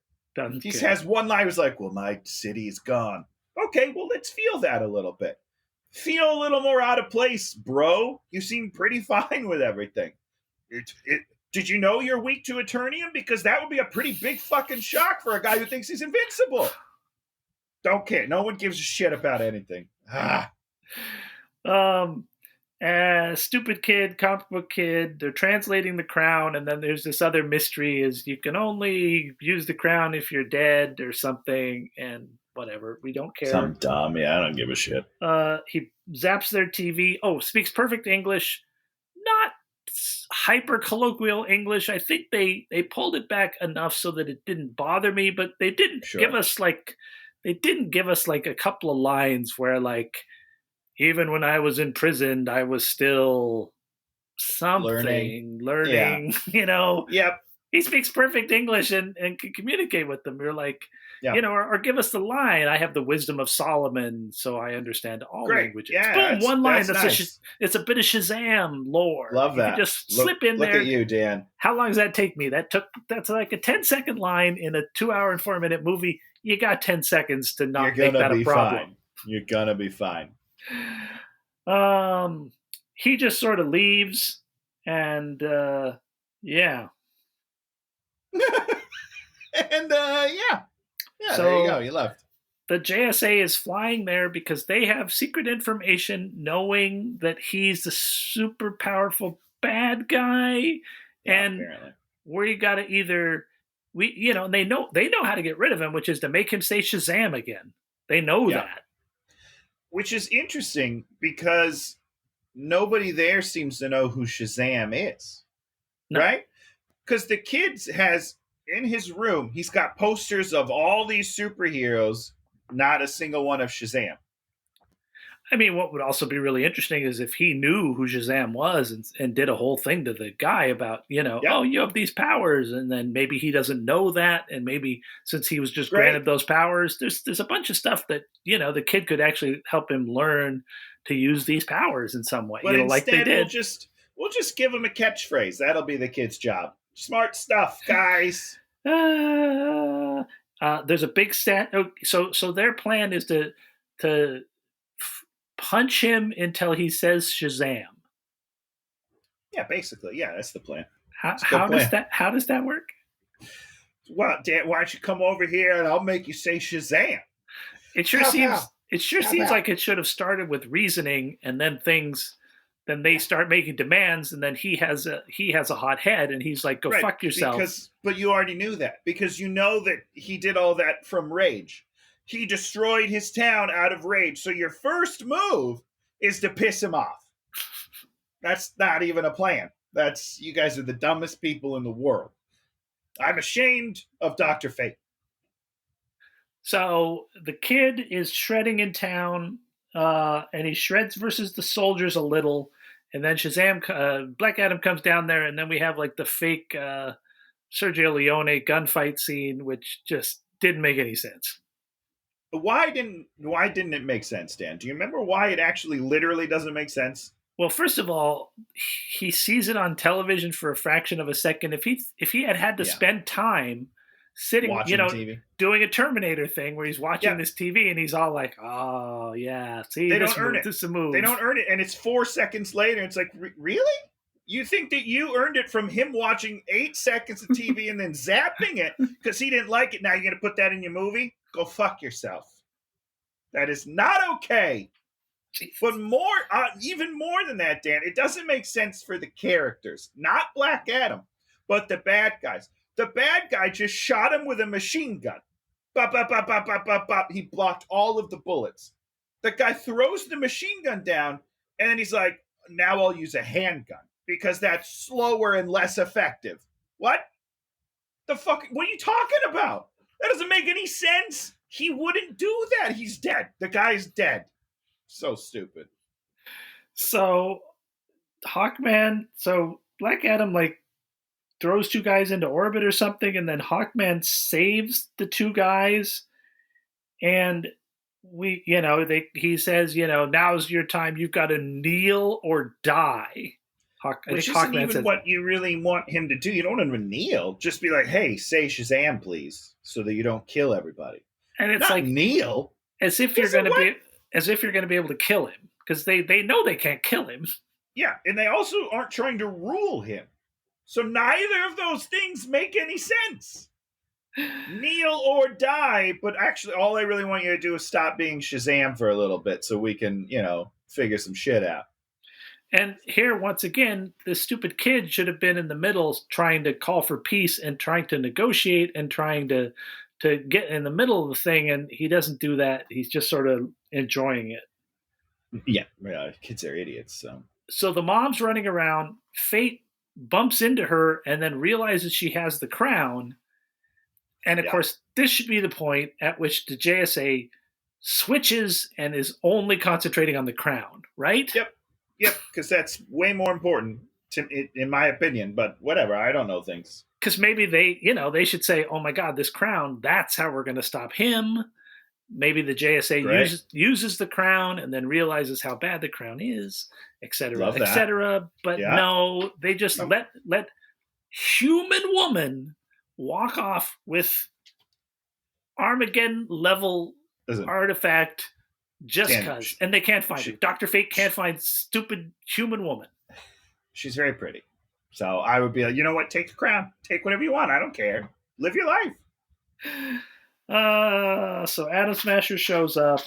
He has one line who's like, well, my city is gone. Okay, well, let's feel that a little bit. Feel a little more out of place, bro. You seem pretty fine with everything. Did you know you're weak to Eternium? Because that would be a pretty big fucking shock for a guy who thinks he's invincible. Don't care. No one gives a shit about anything. Stupid kid, comic book kid, they're translating the crown, and then there's this other mystery is you can only use the crown if you're dead or something, and whatever. We don't care. Some dumb, I don't give a shit. He zaps their TV. Oh, speaks perfect English. Not hyper colloquial English. I think they pulled it back enough so that it didn't bother me, but they didn't give us like a couple of lines where like, even when I was imprisoned, I was still something learning Yeah. you know. Yep. He speaks perfect English and can communicate with them. You're like, yeah. Or give us the line. I have the wisdom of Solomon, so I understand all languages. Yeah, boom, one line. That's nice. It's a bit of Shazam lore. Love that. Just slip in there. Look at you, Dan. How long does that take me? That's like a 10-second line in a 2-hour and 4-minute movie. You got 10 seconds to not make that a problem. Fine. You're gonna be fine. He just sort of leaves, and yeah. And yeah, so there you go. You left. The JSA is flying there because they have secret information, knowing that he's the super powerful bad guy, and apparently. we got to either they know how to get rid of him, which is to make him say Shazam again. They know that. Which is interesting because nobody there seems to know who Shazam is, right? Because the kid has, in his room, he's got posters of all these superheroes, not a single one of Shazam. I mean, what would also be really interesting is if he knew who Shazam was and did a whole thing to the guy about, oh, you have these powers, and then maybe he doesn't know that, and maybe since he was just granted those powers, there's a bunch of stuff that, the kid could actually help him learn to use these powers in some way, but like they did. We'll just give him a catchphrase. That'll be the kid's job. Smart stuff, guys. There's a big stat. So their plan is to punch him until he says Shazam. Yeah, basically. Yeah, that's the plan. How does that work? Well, Dan, why don't you come over here and I'll make you say Shazam? It sure seems like it should have started with reasoning, and then they start making demands, and then he has a hot head, and he's like, "Go fuck yourself." But you already knew that because you know that he did all that from rage. He destroyed his town out of rage. So your first move is to piss him off. That's not even a plan. You guys are the dumbest people in the world. I'm ashamed of Dr. Fate. So the kid is shredding in town, and he shreds versus the soldiers a little, and then Shazam, Black Adam comes down there, and then we have like the fake Sergio Leone gunfight scene, which just didn't make any sense. Why didn't it make sense, Dan? Do you remember why it actually literally doesn't make sense? Well, first of all, he sees it on television for a fraction of a second. If he had to spend time sitting, watching TV, doing a Terminator thing where he's watching this TV and he's all like, "Oh yeah, see, they don't earn it. This is a move." They don't earn it, and it's 4 seconds later. It's like, really? You think that you earned it from him watching 8 seconds of TV and then zapping it because he didn't like it? Now you're going to put that in your movie? Go fuck yourself. That is not okay. Jesus. But even more than that, Dan, it doesn't make sense for the characters. Not Black Adam, but the bad guys. The bad guy just shot him with a machine gun. Bop, bop, bop, bop, bop, bop, bop. He blocked all of the bullets. The guy throws the machine gun down, and then he's like, now I'll use a handgun because that's slower and less effective. What? The fuck? What are you talking about? That doesn't make any sense. He wouldn't do that. He's dead. The guy's dead. So stupid. So Hawkman, Black Adam like throws 2 guys into orbit or something, and then Hawkman saves the 2 guys, and he says, now's your time. You've got to kneel or die. I Which think isn't Hawkman even says, what you really want him to do. You don't want him to kneel. Just be like, hey, say Shazam, please, so that you don't kill everybody. and it's Not like kneel. as if you're going to be able to kill him because they know they can't kill him. Yeah, and they also aren't trying to rule him. So neither of those things make any sense. Kneel or die, but actually all I really want you to do is stop being Shazam for a little bit so we can, figure some shit out. And here, once again, this stupid kid should have been in the middle trying to call for peace and trying to negotiate and trying to get in the middle of the thing, and he doesn't do that. He's just sort of enjoying it. Yeah, kids are idiots, So the mom's running around. Fate bumps into her and then realizes she has the crown. And of course, this should be the point at which the JSA switches and is only concentrating on the crown, right? Yep, because that's way more important, in my opinion. But whatever, I don't know things. Because maybe they should say, "Oh my God, this crown! That's how we're going to stop him." Maybe the JSA uses the crown and then realizes how bad the crown is, etc., etc. But no, they just let human woman walk off with Armageddon level artifact just because, and they can't find it. Dr. Fate can't find stupid human woman. She's very pretty. So I would be like, you know what? Take the crown. Take whatever you want. I don't care. Live your life. So Atom Smasher shows up.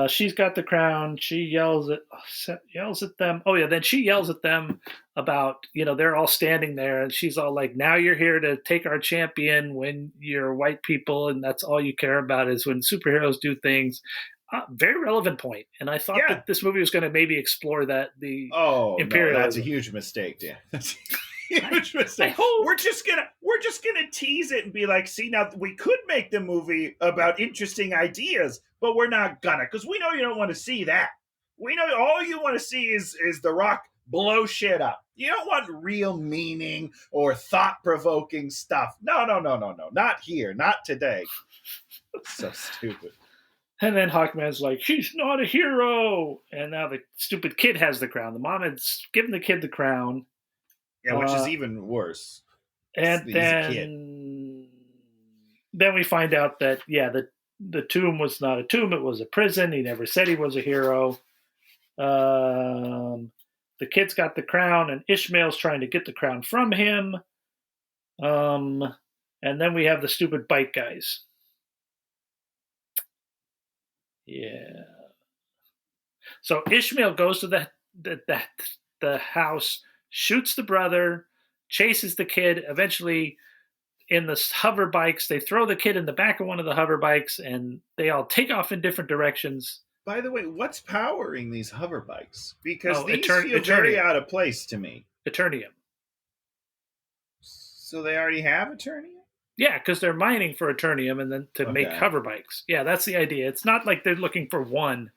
She's got the crown. She yells at them. Oh yeah, then she yells at them about, they're all standing there and she's all like, now you're here to take our champion when you're white people and that's all you care about is when superheroes do things. Very relevant point. And I thought that this movie was going to maybe explore that, the imperialism. No, that's a huge mistake, Dan. That's a huge mistake. We're just gonna tease it and be like, see, now we could make the movie about interesting ideas, but we're not gonna, because we know you don't want to see that. We know all you want to see is The Rock blow shit up. You don't want real meaning or thought-provoking stuff. No. Not here. Not today. So stupid. And then Hawkman's like, he's not a hero. And now the stupid kid has the crown. The mom has given the kid the crown. Yeah, which is even worse. And then we find out that, the tomb was not a tomb. It was a prison. He never said he was a hero. The kid's got the crown, and Ishmael's trying to get the crown from him. And then we have the stupid bike guys. Yeah. So Ishmael goes to the house, shoots the brother, chases the kid. Eventually, in the hover bikes, they throw the kid in the back of one of the hover bikes, and they all take off in different directions. By the way, what's powering these hover bikes? Because these feel very out of place to me. Eternium. So they already have Eternium? Yeah, because they're mining for Eternium and then to make hover bikes. Yeah, that's the idea. It's not like they're looking for one.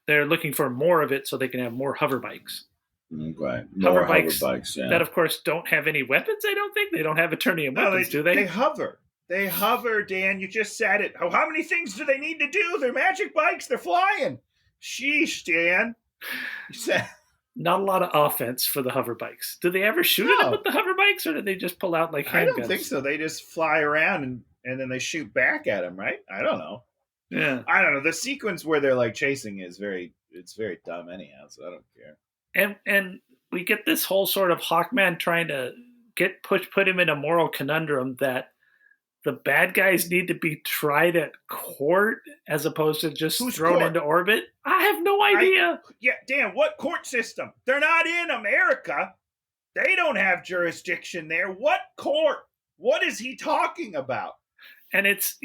They're looking for more of it so they can have more hover bikes. Okay. Hover bikes that, of course, don't have any weapons, I don't think. They don't have Eternium weapons, do they? They hover. They hover, Dan. You just said it. How many things do they need to do? They're magic bikes. They're flying. Sheesh, Dan. Not a lot of offense for the hover bikes. Do they ever shoot at them with the hover bikes, or do they just pull out like handguns? I don't think so. They just fly around and then they shoot back at them, right? I don't know. Yeah. I don't know. The sequence where they're like chasing it's very dumb anyhow, so I don't care. And we get this whole sort of Hawkman trying to put him in a moral conundrum that the bad guys need to be tried at court as opposed to just thrown into orbit. I have no idea. Dan, what court system? They're not in America. They don't have jurisdiction there. What court? What is he talking about? And it's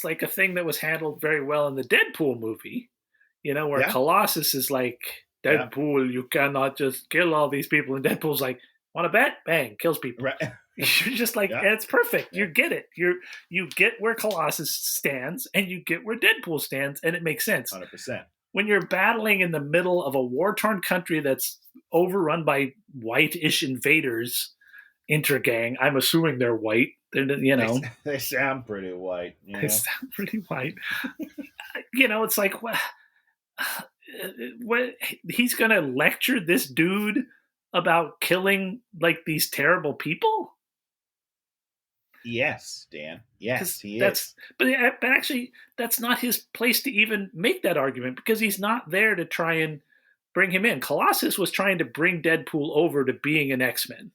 like a thing that was handled very well in the Deadpool movie, where Colossus is like, Deadpool, you cannot just kill all these people. And Deadpool's like, want to bet? Bang, kills people. Right. You're just like, it's perfect. You get it. You get where Colossus stands, and you get where Deadpool stands, and it makes sense. 100%. When you're battling in the middle of a war-torn country that's overrun by white-ish invaders, intergang, I'm assuming they're white. They sound pretty white. They sound pretty white. It's like, what he's going to lecture this dude about killing like these terrible people? Yes, Dan. Yes, he That's is. but actually that's not his place to even make that argument because he's not there to try and bring him in. Colossus was trying to bring Deadpool over to being an X-Men,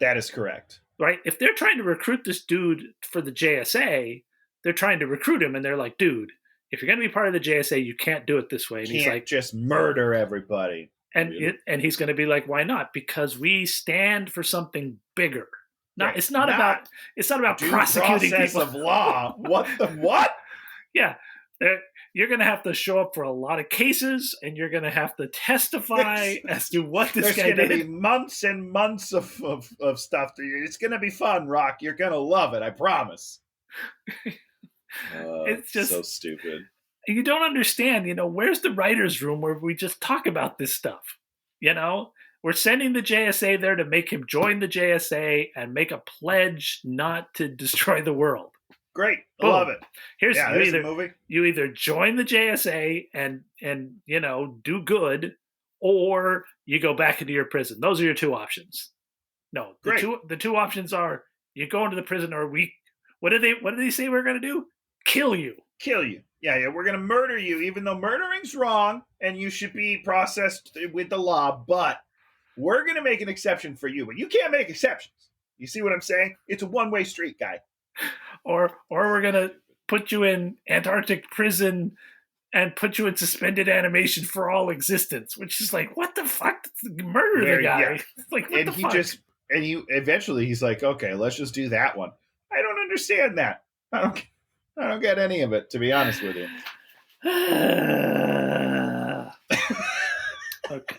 That is correct. right? If they're trying to recruit this dude for the JSA, they're trying to recruit him and they're like, dude, if you're going to be part of the JSA, you can't do it this way. And Can't he's like, just murder everybody. and he's going to be like, why not? Because we stand for something bigger. Not, Right. it's not about Due prosecuting process people. of law. What the what? Yeah, you're going to have to show up for a lot of cases, and you're going to have to testify as to what this There's guy going to did. be months and months of stuff. It's going to be fun, Rock. You're going to love it. I promise. It's just so stupid. You don't understand. Where's the writers' room where we just talk about this stuff? We're sending the JSA there to make him join the JSA and make a pledge not to destroy the world. Great. I Boom. love it. Here's the movie. You either join the JSA and do good, or you go back into your prison. Those are your two options. No, the two options are you go into the prison, or what did they say we're going to do? Kill you. Kill you. Yeah, we're going to murder you, even though murdering's wrong and you should be processed with the law, but we're going to make an exception for you, but you can't make exceptions. You see what I'm saying? It's a one-way street, guy. Or we're going to put you in Antarctic prison and put you in suspended animation for all existence, which is like, what the fuck? Murder the guy. Yeah. Like, what and the he fuck? eventually he's like, okay, let's just do that one. I don't understand that. I don't get any of it, to be honest with you. Okay.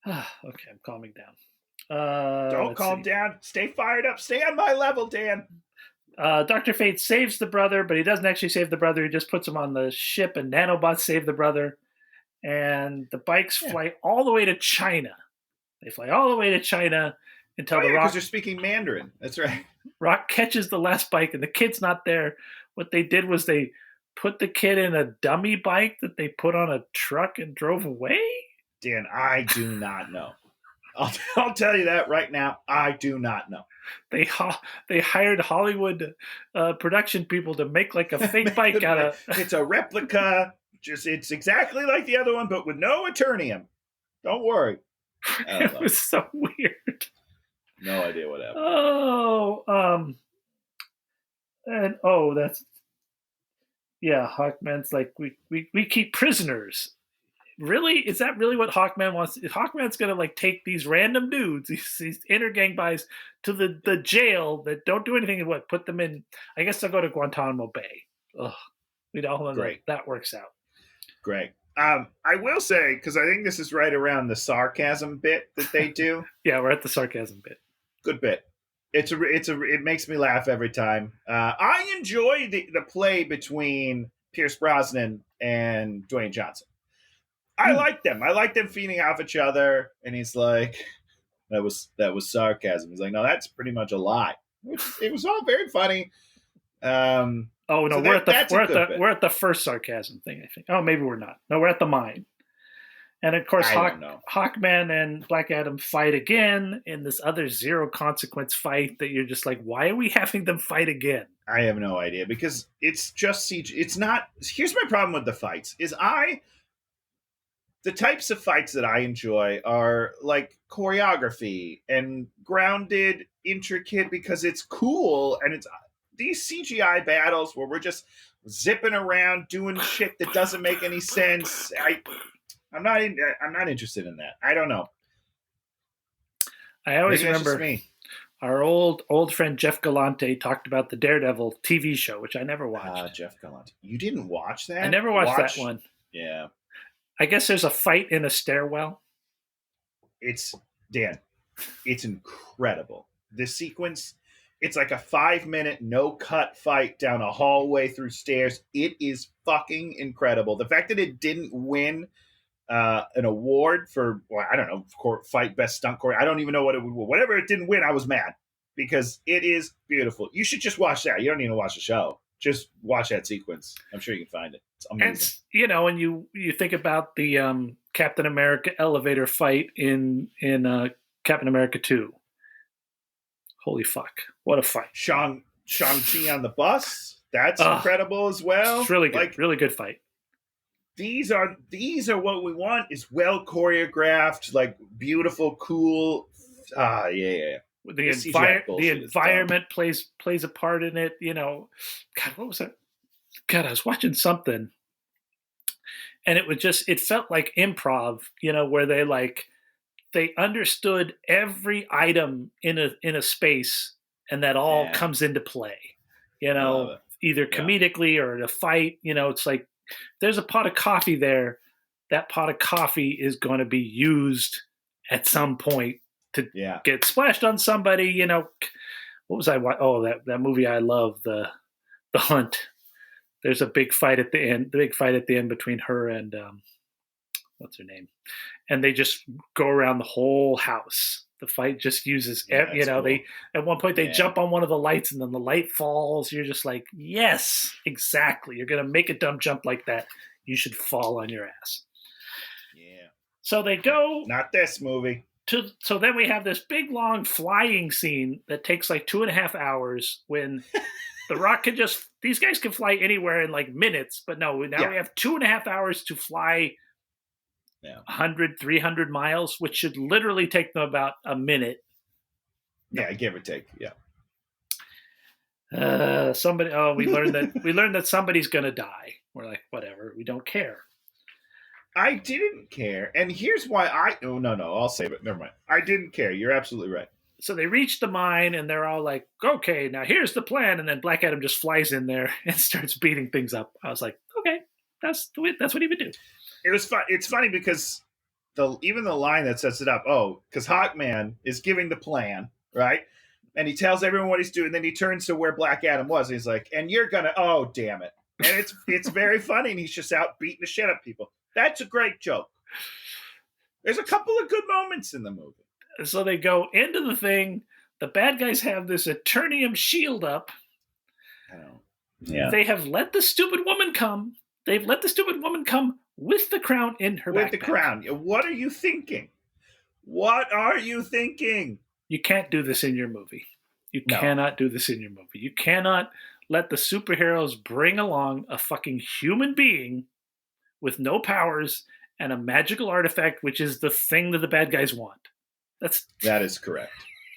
Okay, I'm calming down. Don't calm down. Stay fired up. Stay on my level, Dan. Dr. Fate saves the brother, but he doesn't actually save the brother. He just puts him on the ship, and nanobots save the brother. And the bikes fly all the way to China. They fly all the way to China until the Rock... because they're speaking Mandarin. That's right. Rock catches the last bike, and the kid's not there. What they did was they put the kid in a dummy bike that they put on a truck and drove away? Dan, I do not know. I'll tell you that right now. I do not know. They hired Hollywood production people to make like a fake bike out of... It's a replica. It's exactly like the other one, but with no Eternium. Don't worry. It was so weird. No idea what happened. That's... Yeah, Hawkman's like, we keep prisoners. Really? Is that really what Hawkman wants? Hawkman's going to like take these random dudes, these inner gang guys, to the jail that don't do anything and put them in... I guess they'll go to Guantanamo Bay. Ugh. We'd all know that works out. Great. I will say, because I think this is right around the sarcasm bit that they do. Yeah, we're at the sarcasm bit. Good bit. It makes me laugh every time. I enjoy the play between Pierce Brosnan and Dwayne Johnson. I like them. I like them feeding off each other. And he's like, that was sarcasm. He's like, no, that's pretty much a lie. It was all very funny. We're at the first sarcasm thing, I think. Oh, maybe we're not. No, we're at the mine. And of course, Hawkman and Black Adam fight again in this other zero consequence fight that you're just like, why are we having them fight again? I have no idea, because it's just CG. It's not. Here's my problem with the fights: the types of fights that I enjoy are like choreography and grounded, intricate, because it's cool, and it's these CGI battles where we're just zipping around doing shit that doesn't make any sense. I'm not interested in that. I don't know. I always remember our old friend Jeff Galante talked about the Daredevil TV show, which I never watched. Jeff Galante. You didn't watch that? I never watched that one. Yeah. I guess there's a fight in a stairwell. It's incredible. This sequence, it's like a 5-minute no-cut fight down a hallway through stairs. It is fucking incredible. The fact that it didn't win an award for, I don't know, fight best stunt choreo. I don't even know what it would win. Whatever it didn't win, I was mad, because it is beautiful. You should just watch that. You don't need to watch the show. Just watch that sequence. I'm sure you can find it. It's amazing. And you think about the Captain America elevator fight in Captain America 2. Holy fuck. What a fight. Shang-Chi on the bus. That's Ugh. incredible as well. It's really good. Like, really good fight. these are what we want, is well choreographed, like beautiful, cool. Yeah. The environment plays a part in it. You know, God, what was that? God, I was watching something, and it felt like improv. You know, where they understood every item in a space, and that all comes into play. You know, either comedically or in a fight. You know, it's like, there's a pot of coffee there. That pot of coffee is going to be used at some point to get splashed on somebody. You know, what was I? Oh, that movie I love, the Hunt. There's a big fight at the end. The big fight at the end between her and what's her name? And they just go around the whole house. The fight just uses, cool. They at one point they jump on one of the lights and then the light falls. You're just like, yes, exactly. You're gonna make a dumb jump like that. You should fall on your ass. Yeah. So they go. Not this movie. So then we have this big long flying scene that takes like 2.5 hours when The Rock these guys can fly anywhere in like minutes, but no, now we have 2.5 hours to fly 100, 300 miles, which should literally take them about a minute. Yeah, give or take. Yeah. We learned that somebody's gonna die. We're like, whatever, we don't care. I didn't care, and here's why I'll save it. Never mind. I didn't care. You're absolutely right. So they reach the mine, and they're all like, okay, now here's the plan. And then Black Adam just flies in there and starts beating things up. I was like, okay, that's what he would do. It was fun. It's funny because even the line that sets it up, because Hawkman is giving the plan, right? And he tells everyone what he's doing. Then he turns to where Black Adam was, and he's like, and you're going to, oh, damn it. And it's very funny, and he's just out beating the shit out of people. That's a great joke. There's a couple of good moments in the movie. So they go into the thing. The bad guys have this Eternium shield up. Yeah. They have let the stupid woman come. They've let the stupid woman come with the crown in her backpack. With the crown. What are you thinking? What are you thinking? You can't do this in your movie. You cannot do this in your movie. You cannot let the superheroes bring along a fucking human being with no powers and a magical artifact, which is the thing that the bad guys want. That is correct.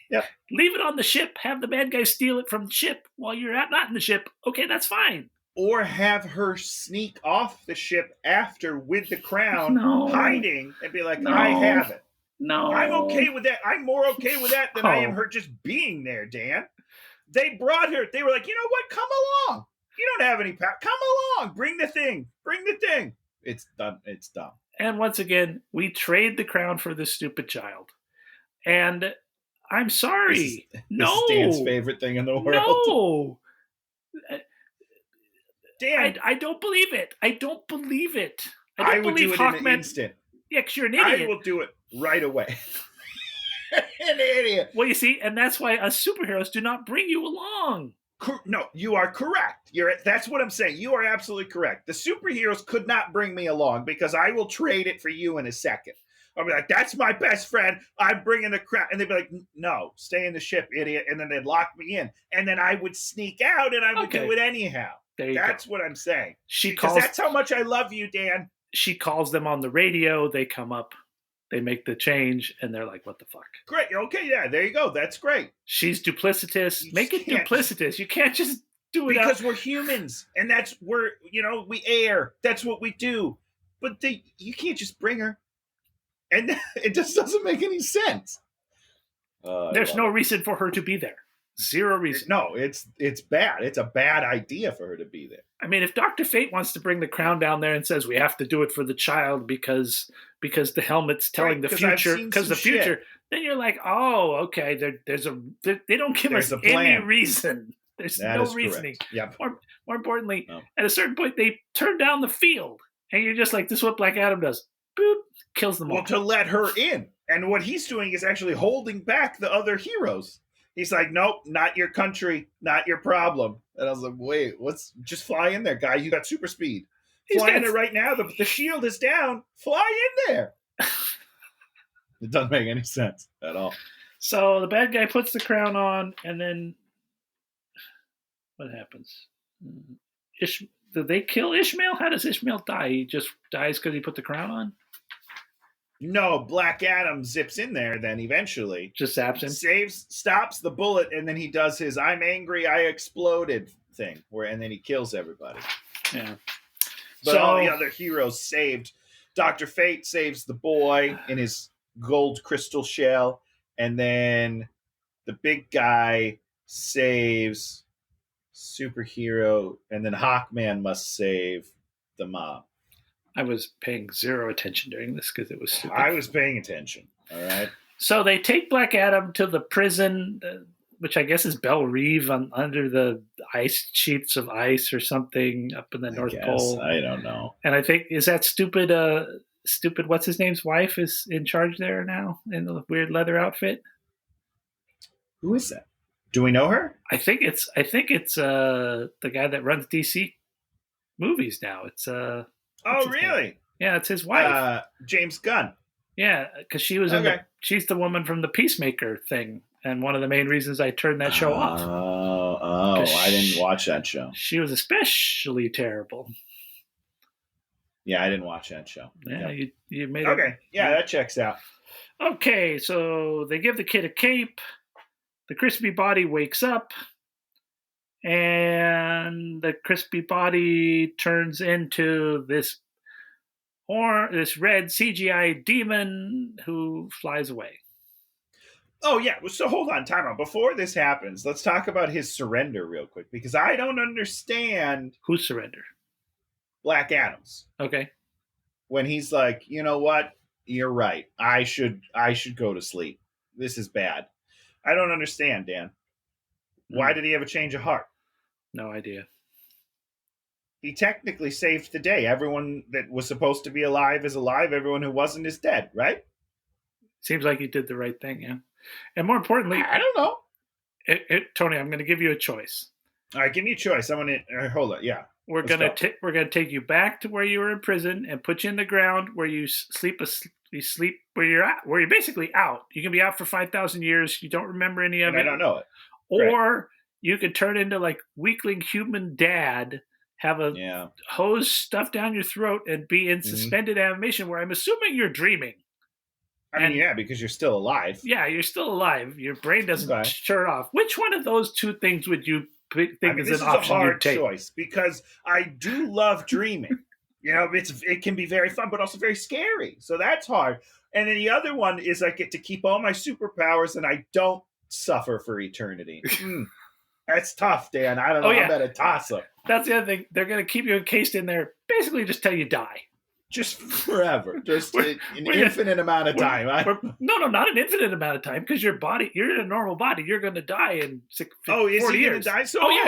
Yep. Leave it on the ship. Have the bad guys steal it from the ship while you're not in the ship. Okay, that's fine. Or have her sneak off the ship after with the crown, hiding, and be like, I have it. No. I'm okay with that. I'm more okay with that than I am her just being there, Dan. They brought her. They were like, you know what? Come along. You don't have any power. Come along. Bring the thing. It's done. It's dumb. And once again, we trade the crown for this stupid child. And I'm sorry. This is Dan's favorite thing in the world. No. Dan. I don't believe it. I don't believe it. I would do it in an instant. Yeah, because you're an idiot. I will do it right away. An idiot. Well, you see, and that's why us superheroes do not bring you along. No, you are correct. That's what I'm saying. You are absolutely correct. The superheroes could not bring me along because I will trade it for you in a second. I'll be like, that's my best friend. I'm bringing the crap. And they'd be like, no, stay in the ship, idiot. And then they'd lock me in. And then I would sneak out and I would do it anyhow. That's what I'm saying. That's how much I love you, Dan. She calls them on the radio. They come up. They make the change. And they're like, what the fuck? Great. Okay, yeah, there you go. That's great. She's duplicitous. Make it duplicitous. You can't just do it because we're humans. And we err. That's what we do. But you can't just bring her. And it just doesn't make any sense. There's no reason for her to be there. Zero reason. No, it's bad. It's a bad idea for her to be there. I mean, if Dr. Fate wants to bring the crown down there and says we have to do it for the child because the helmet's telling the future, then you're like, oh, okay. They don't give us any reason. There's no reasoning. Yep. More importantly, at a certain point, they turn down the field, and you're just like, this is what Black Adam does. Boop, kills them all. Well, to let her in. And what he's doing is actually holding back the other heroes. He's like, nope, not your country, not your problem. And I was like, wait, just fly in there, guy. You got super speed. Fly in it right now. The shield is down. Fly in there. It doesn't make any sense at all. So the bad guy puts the crown on, and then what happens? Did they kill Ishmael? How does Ishmael die? He just dies because he put the crown on? No, Black Adam zips in there then eventually. Just zaps him? Stops the bullet, and then he does his I'm angry, I exploded thing, and then he kills everybody. Yeah. But all the other heroes saved. Dr. Fate saves the boy in his gold crystal shell, and then the big guy saves superhero, and then Hawkman must save the mom. I was paying zero attention during this because it was stupid. I was paying attention. All right. So they take Black Adam to the prison, which I guess is Belle Reve, under the ice sheets of ice or something up in the North Pole. I don't know. And I think, is that stupid, what's his name's wife is in charge there now in the weird leather outfit? Who is that? Do we know her? I think it's the guy that runs DC movies now. It's oh, really? Name? Yeah, it's his wife. James Gunn. Yeah, because she was she's the woman from the Peacemaker thing, and one of the main reasons I turned that show off. I didn't watch that show. She was especially terrible. Yeah, I didn't watch that show. Yeah, you made it. Yeah, that checks out. Okay, so they give the kid a cape. The crispy body wakes up, and the crispy body turns into this red CGI demon who flies away. Oh, yeah. So hold on, time out. Before this happens, let's talk about his surrender real quick, because I don't understand. Whose surrender? Black Adam's. Okay. When he's like, you know what? You're right. I should go to sleep. This is bad. I don't understand, Dan. Why did he have a change of heart? No idea. He technically saved the day. Everyone that was supposed to be alive is alive. Everyone who wasn't is dead, right? Seems like he did the right thing, yeah. And more importantly... I don't know. Tony, I'm going to give you a choice. All right, give me a choice. I'm going to... hold on, yeah. We're going to take you back to where you were in prison and put you in the ground where you sleep where you're at, where you're basically out. You can be out for 5,000 years. You don't remember any of it. I don't know it. Or you could turn into like weakling human dad, have a hose stuffed down your throat, and be in suspended animation where I'm assuming you're dreaming. I mean, because you're still alive. Yeah, you're still alive. Your brain doesn't turn off. Which one of those two things would you think is an option you'd take? This is a hard choice because I do love dreaming. It can be very fun, but also very scary. So that's hard. And then the other one is I get to keep all my superpowers and I don't suffer for eternity. That's tough, Dan. I don't know. I'm at a toss-up. That's the other thing. They're going to keep you encased in there basically just till you die. Just forever. Just an infinite amount of time. No, not an infinite amount of time, because you're in a normal body. You're going to die in 40 years. Is he going to die?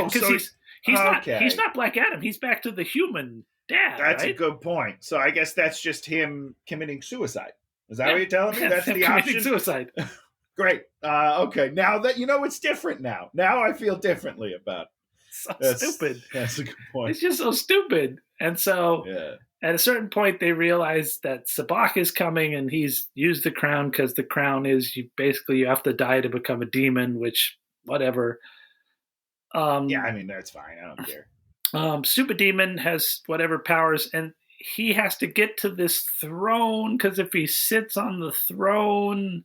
Because he's not Black Adam. He's back to the human dad. That's a good point. So I guess that's just him committing suicide. Is that what you're telling me? That's the option? Suicide. Great. Okay. Now that it's different now. Now I feel differently about it. So stupid. That's a good point. It's just so stupid. And so at a certain point, they realize that Sabak is coming, and he's used the crown because the crown is you have to die to become a demon, which whatever. That's fine. I don't care. Super Demon has whatever powers, and he has to get to this throne because if he sits on the throne...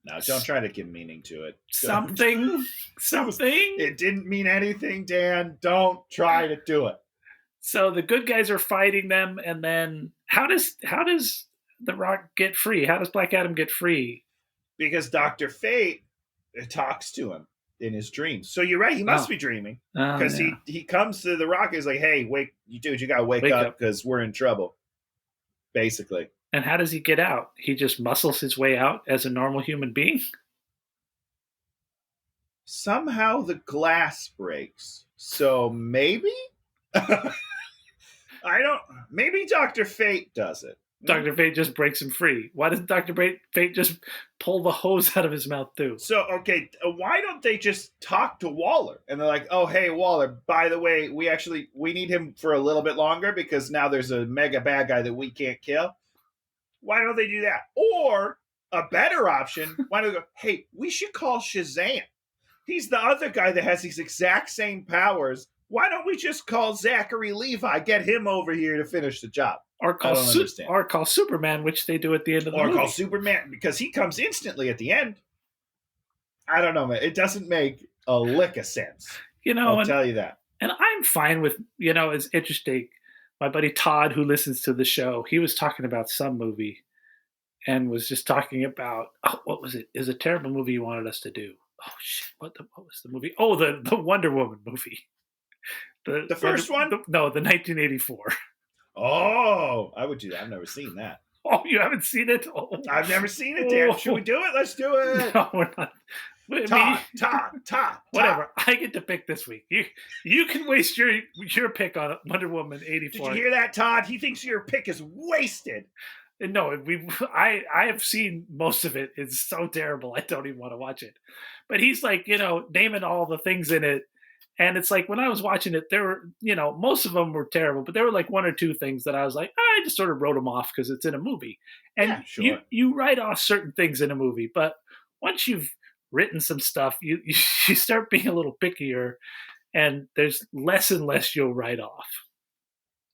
No, don't try to give meaning to it. Something. It didn't mean anything, Dan. Don't try to do it. So the good guys are fighting them, and then how does the Rock get free? How does Black Adam get free? Because Dr. Fate talks to him in his dreams. So you're right. He must be dreaming because he comes to the Rock and is like, "Hey, wake, dude, you gotta wake up because we're in trouble." Basically. And how does he get out? He just muscles his way out as a normal human being? Somehow the glass breaks. So maybe? Maybe Dr. Fate does it. Dr. Fate just breaks him free. Why doesn't Dr. Fate just pull the hose out of his mouth too? So, okay, why don't they just talk to Waller? And they're like, oh, hey, Waller, by the way, we need him for a little bit longer because now there's a mega bad guy that we can't kill. Why don't they do that? Or a better option, why don't they go, hey, we should call Shazam. He's the other guy that has these exact same powers. Why don't we just call Zachary Levi, get him over here to finish the job? Or call Superman, which they do at the end of the movie. Or call Superman, because he comes instantly at the end. I don't know, man. It doesn't make a lick of sense. I'll tell you that. And I'm fine with, it's interesting. My buddy Todd, who listens to the show, he was talking about some movie and was just talking about, what was it? It was a terrible movie he wanted us to do. Oh, shit. What was the movie? Oh, the Wonder Woman movie. The first one? The 1984. Oh, I would do that. I've never seen that. Oh, you haven't seen it? Oh. I've never seen it, Dan. Should we do it? Let's do it. No, we're not. Todd. Whatever. I get to pick this week. You can waste your pick on Wonder Woman 84. Did you hear that, Todd? He thinks your pick is wasted. No, I have seen most of it. It's so terrible. I don't even want to watch it. But he's like, naming all the things in it. And it's like, when I was watching it, there were, most of them were terrible, but there were like one or two things that I was like, I just sort of wrote them off because it's in a movie. And yeah, sure. you write off certain things in a movie, but once you've written some stuff, you start being a little pickier, and there's less and less you'll write off.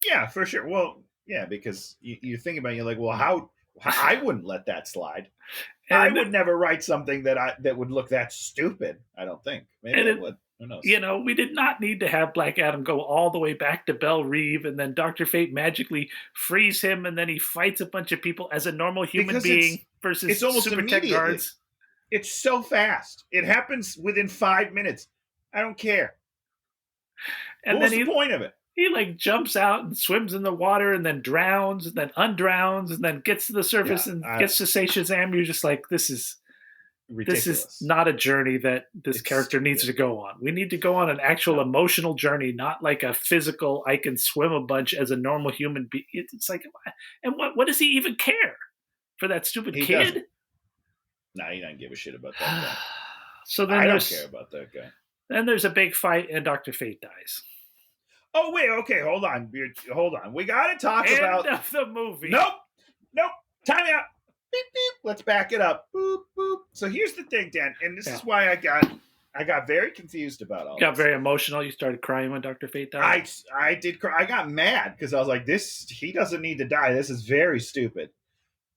Yeah, for sure. Well, yeah, because you think about it, you're like, well, how I wouldn't let that slide. And I would never write something that would look that stupid. I don't think. Maybe it would. Who knows? We did not need to have Black Adam go all the way back to Belle Reve, and then Dr. Fate magically frees him, and then he fights a bunch of people as a normal human being versus it's almost super tech guards. It's so fast. It happens within 5 minutes. I don't care. And what's the point of it? He jumps out and swims in the water and then drowns and then undrowns and then gets to the surface and gets to say Shazam. You're just like, this is ridiculous. This is not a journey that this character needs to go on. We need to go on an actual emotional journey, not like a physical, I can swim a bunch as a normal human being. It's like, and what does he even care for that stupid kid? Doesn't. No, he doesn't give a shit about that guy. So then I don't care about that guy. Then there's a big fight and Dr. Fate dies. Oh, wait, okay, hold on. We got to talk about... End of the movie. Nope. Time out. Beep, beep. Let's back it up. Boop, boop. So here's the thing, Dan, and this is why I got very confused about all this. You got very emotional. You started crying when Dr. Fate died? I did cry. I got mad because I was like, he doesn't need to die. This is very stupid.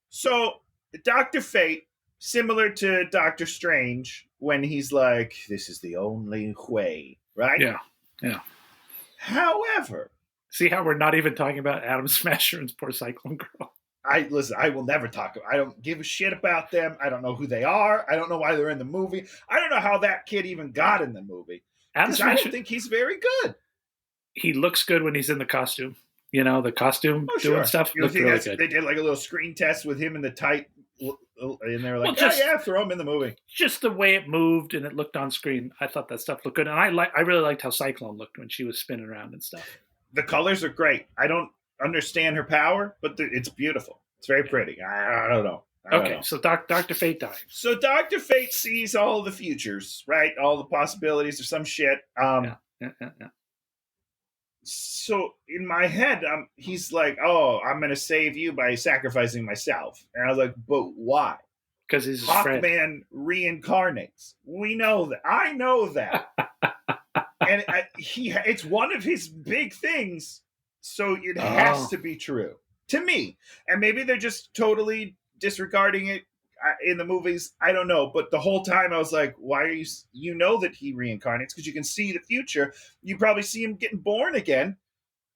So Dr. Fate, similar to Doctor Strange, when he's like, this is the only way, right? Yeah. However, see how we're not even talking about Atom Smasher and poor Cyclone Girl. I will never talk. I don't give a shit about them. I don't know who they are. I don't know why they're in the movie. I don't know how that kid even got in the movie. Because I don't think he's very good. He looks good when he's in the costume. The costume doing stuff. You think really good. They did like a little screen test with him in the tight, and they were like, throw him in the movie. Just the way it moved and it looked on screen, I thought that stuff looked good. And I really liked how Cyclone looked when she was spinning around and stuff. The colors are great. I don't understand her power, but it's beautiful. It's very pretty. I don't know. So Dr. Fate died. So Dr. Fate sees all the futures, right? All the possibilities of some shit. Yeah. So in my head, he's like, "Oh, I'm going to save you by sacrificing myself," and I was like, "But why?" Because he's his Hawkman friend. Reincarnates. We know that. I know that. And it's one of his big things. So it has to be true to me. And maybe they're just totally disregarding it in the movies. I don't know. But the whole time I was like, why are you know that he reincarnates because you can see the future. You probably see him getting born again.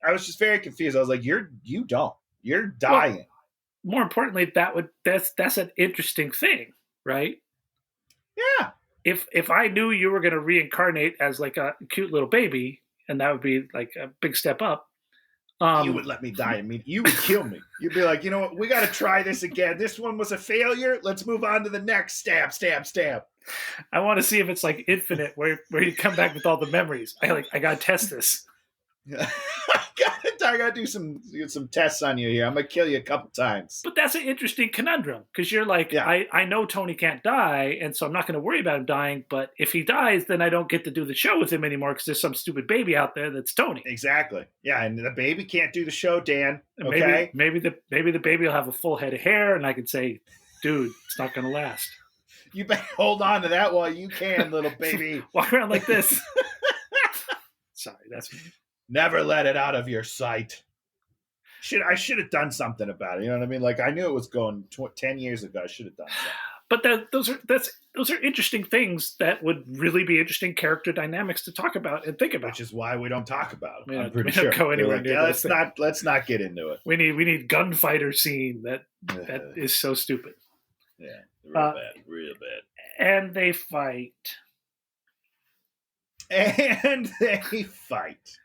I was just very confused. I was like, you don't. You're dying. Well, more importantly, that's an interesting thing, right? Yeah. If I knew you were going to reincarnate as like a cute little baby, and that would be like a big step up, you would let me die. I mean, you would kill me. You'd be like, you know what? We got to try this again. This one was a failure. Let's move on to the next. Stab, stab, stab. I want to see if it's like Infinite, where you come back with all the memories. I got to test this. I got to I gotta do some tests on you here. I'm gonna kill you a couple times. But that's an interesting conundrum because you're like, I know Tony can't die, and so I'm not going to worry about him dying. But if he dies, then I don't get to do the show with him anymore because there's some stupid baby out there that's Tony. Exactly. Yeah, and the baby can't do the show, Dan. Okay. Maybe the baby will have a full head of hair, and I can say, dude, it's not going to last. You better hold on to that while you can, little baby. Walk around like this. Sorry, that's me. Never let it out of your sight. I should have done something about it. You know what I mean? Like I knew it was going 10 years ago. I should have done something. But those are interesting things that would really be interesting character dynamics to talk about and think about. Which is why we don't talk about them. I'm pretty sure. Go anywhere near let's not get into it. We need gunfighter scene that is so stupid. Yeah, real bad. And they fight.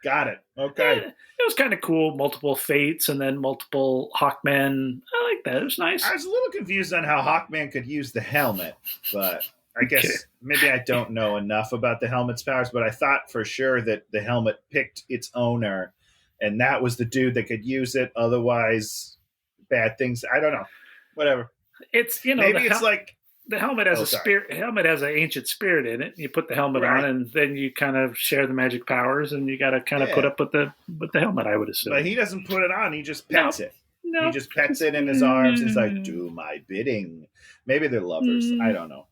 Got it. Okay. Yeah, it was kind of cool. Multiple fates and then multiple Hawkmen. I like that. It was nice. I was a little confused on how Hawkman could use the helmet, but I guess maybe I don't know enough about the helmet's powers, but I thought for sure that the helmet picked its owner, and that was the dude that could use it. Otherwise, bad things. I don't know. Whatever. It's, maybe it's like the helmet has a spirit. Helmet has an ancient spirit in it. You put the helmet on, and then you kind of share the magic powers, and you got to kind of put up with the helmet. I would assume. But he doesn't put it on. He just pets it. No. He just pets it in his arms. It's like, do my bidding. Maybe they're lovers. I don't know.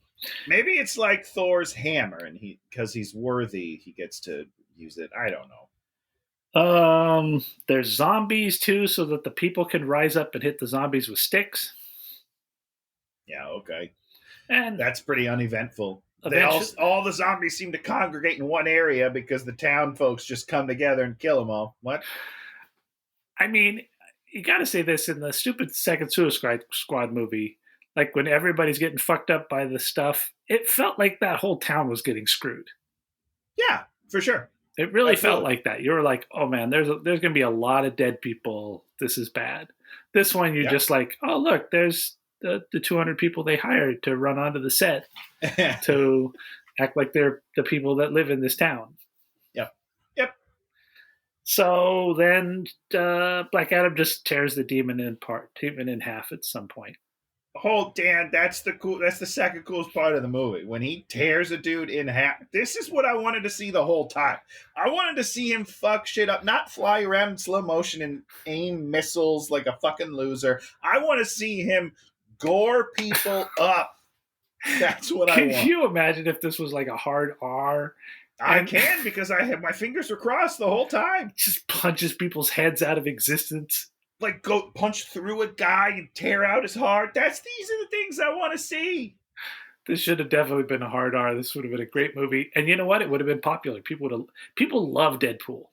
Maybe it's like Thor's hammer, and because he's worthy, he gets to use it. I don't know. There's zombies too, so that the people can rise up and hit the zombies with sticks. Yeah. Okay. And that's pretty uneventful. All the zombies seem to congregate in one area because the town folks just come together and kill them all. What? I mean, you got to say this in the stupid second Suicide Squad movie. Like when everybody's getting fucked up by the stuff, it felt like that whole town was getting screwed. Yeah, for sure. It really felt like that. You were like, oh man, there's going to be a lot of dead people. This is bad. This one, you're just like, oh look, there's the 200 people they hired to run onto the set to act like they're the people that live in this town. Yep. So then Black Adam just tears the demon in half at some point. Oh, Dan, that's the second coolest part of the movie. When he tears a dude in half. This is what I wanted to see the whole time. I wanted to see him fuck shit up, not fly around in slow motion and aim missiles like a fucking loser. I want to see him gore people up. That's what I want. Can you imagine if this was like a hard R? I can, because my fingers were crossed the whole time. Just punches people's heads out of existence. Like go punch through a guy and tear out his heart. These are the things I want to see. This should have definitely been a hard R. This would have been a great movie. And you know what? It would have been popular. People love Deadpool.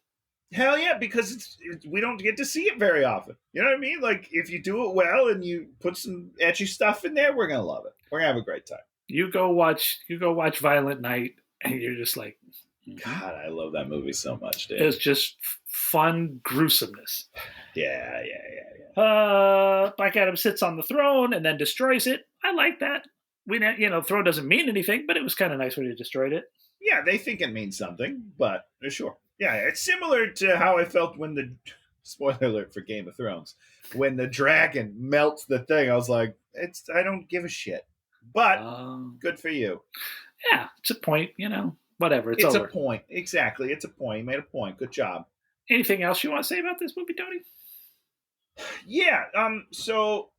Hell yeah, because we don't get to see it very often. You know what I mean? Like, if you do it well and you put some edgy stuff in there, we're going to love it. We're going to have a great time. You go watch Violent Night, and you're just like... God, I love that movie so much, dude. It's just fun gruesomeness. Yeah. Black Adam sits on the throne and then destroys it. I like that. Throne doesn't mean anything, but it was kind of nice when he destroyed it. Yeah, they think it means something, but sure. Yeah, it's similar to how I felt when the spoiler alert for Game of Thrones, when the dragon melts the thing. I was like, I don't give a shit, but good for you. Yeah, it's a point. Whatever. It's over. A point. Exactly, it's a point. You made a point. Good job. Anything else you want to say about this movie, Tony? Yeah. So,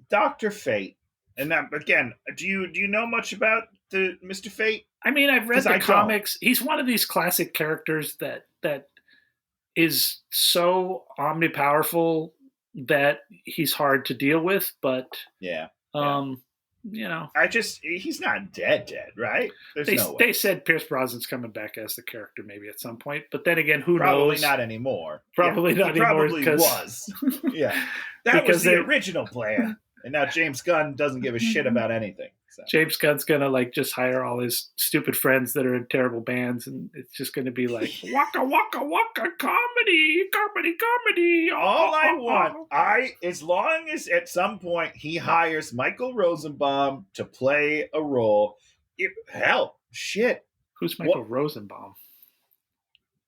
Dr. Fate, and that again. Do you know much about the Mr. Fate? I mean, I've read the comics. He's one of these classic characters that is so omnipowerful that he's hard to deal with. But yeah. He's not dead, right? There's no way. They said Pierce Brosnan's coming back as the character maybe at some point, but then again, who knows? Probably not anymore. Probably not anymore. Probably was. Yeah, that was the original plan, and now James Gunn doesn't give a shit about anything. So. James Gunn's gonna just hire all his stupid friends that are in terrible bands, and it's just gonna be like waka waka waka comedy. All I want, as long as at some point he hires Michael Rosenbaum to play a role. Shit. Who's Michael Rosenbaum?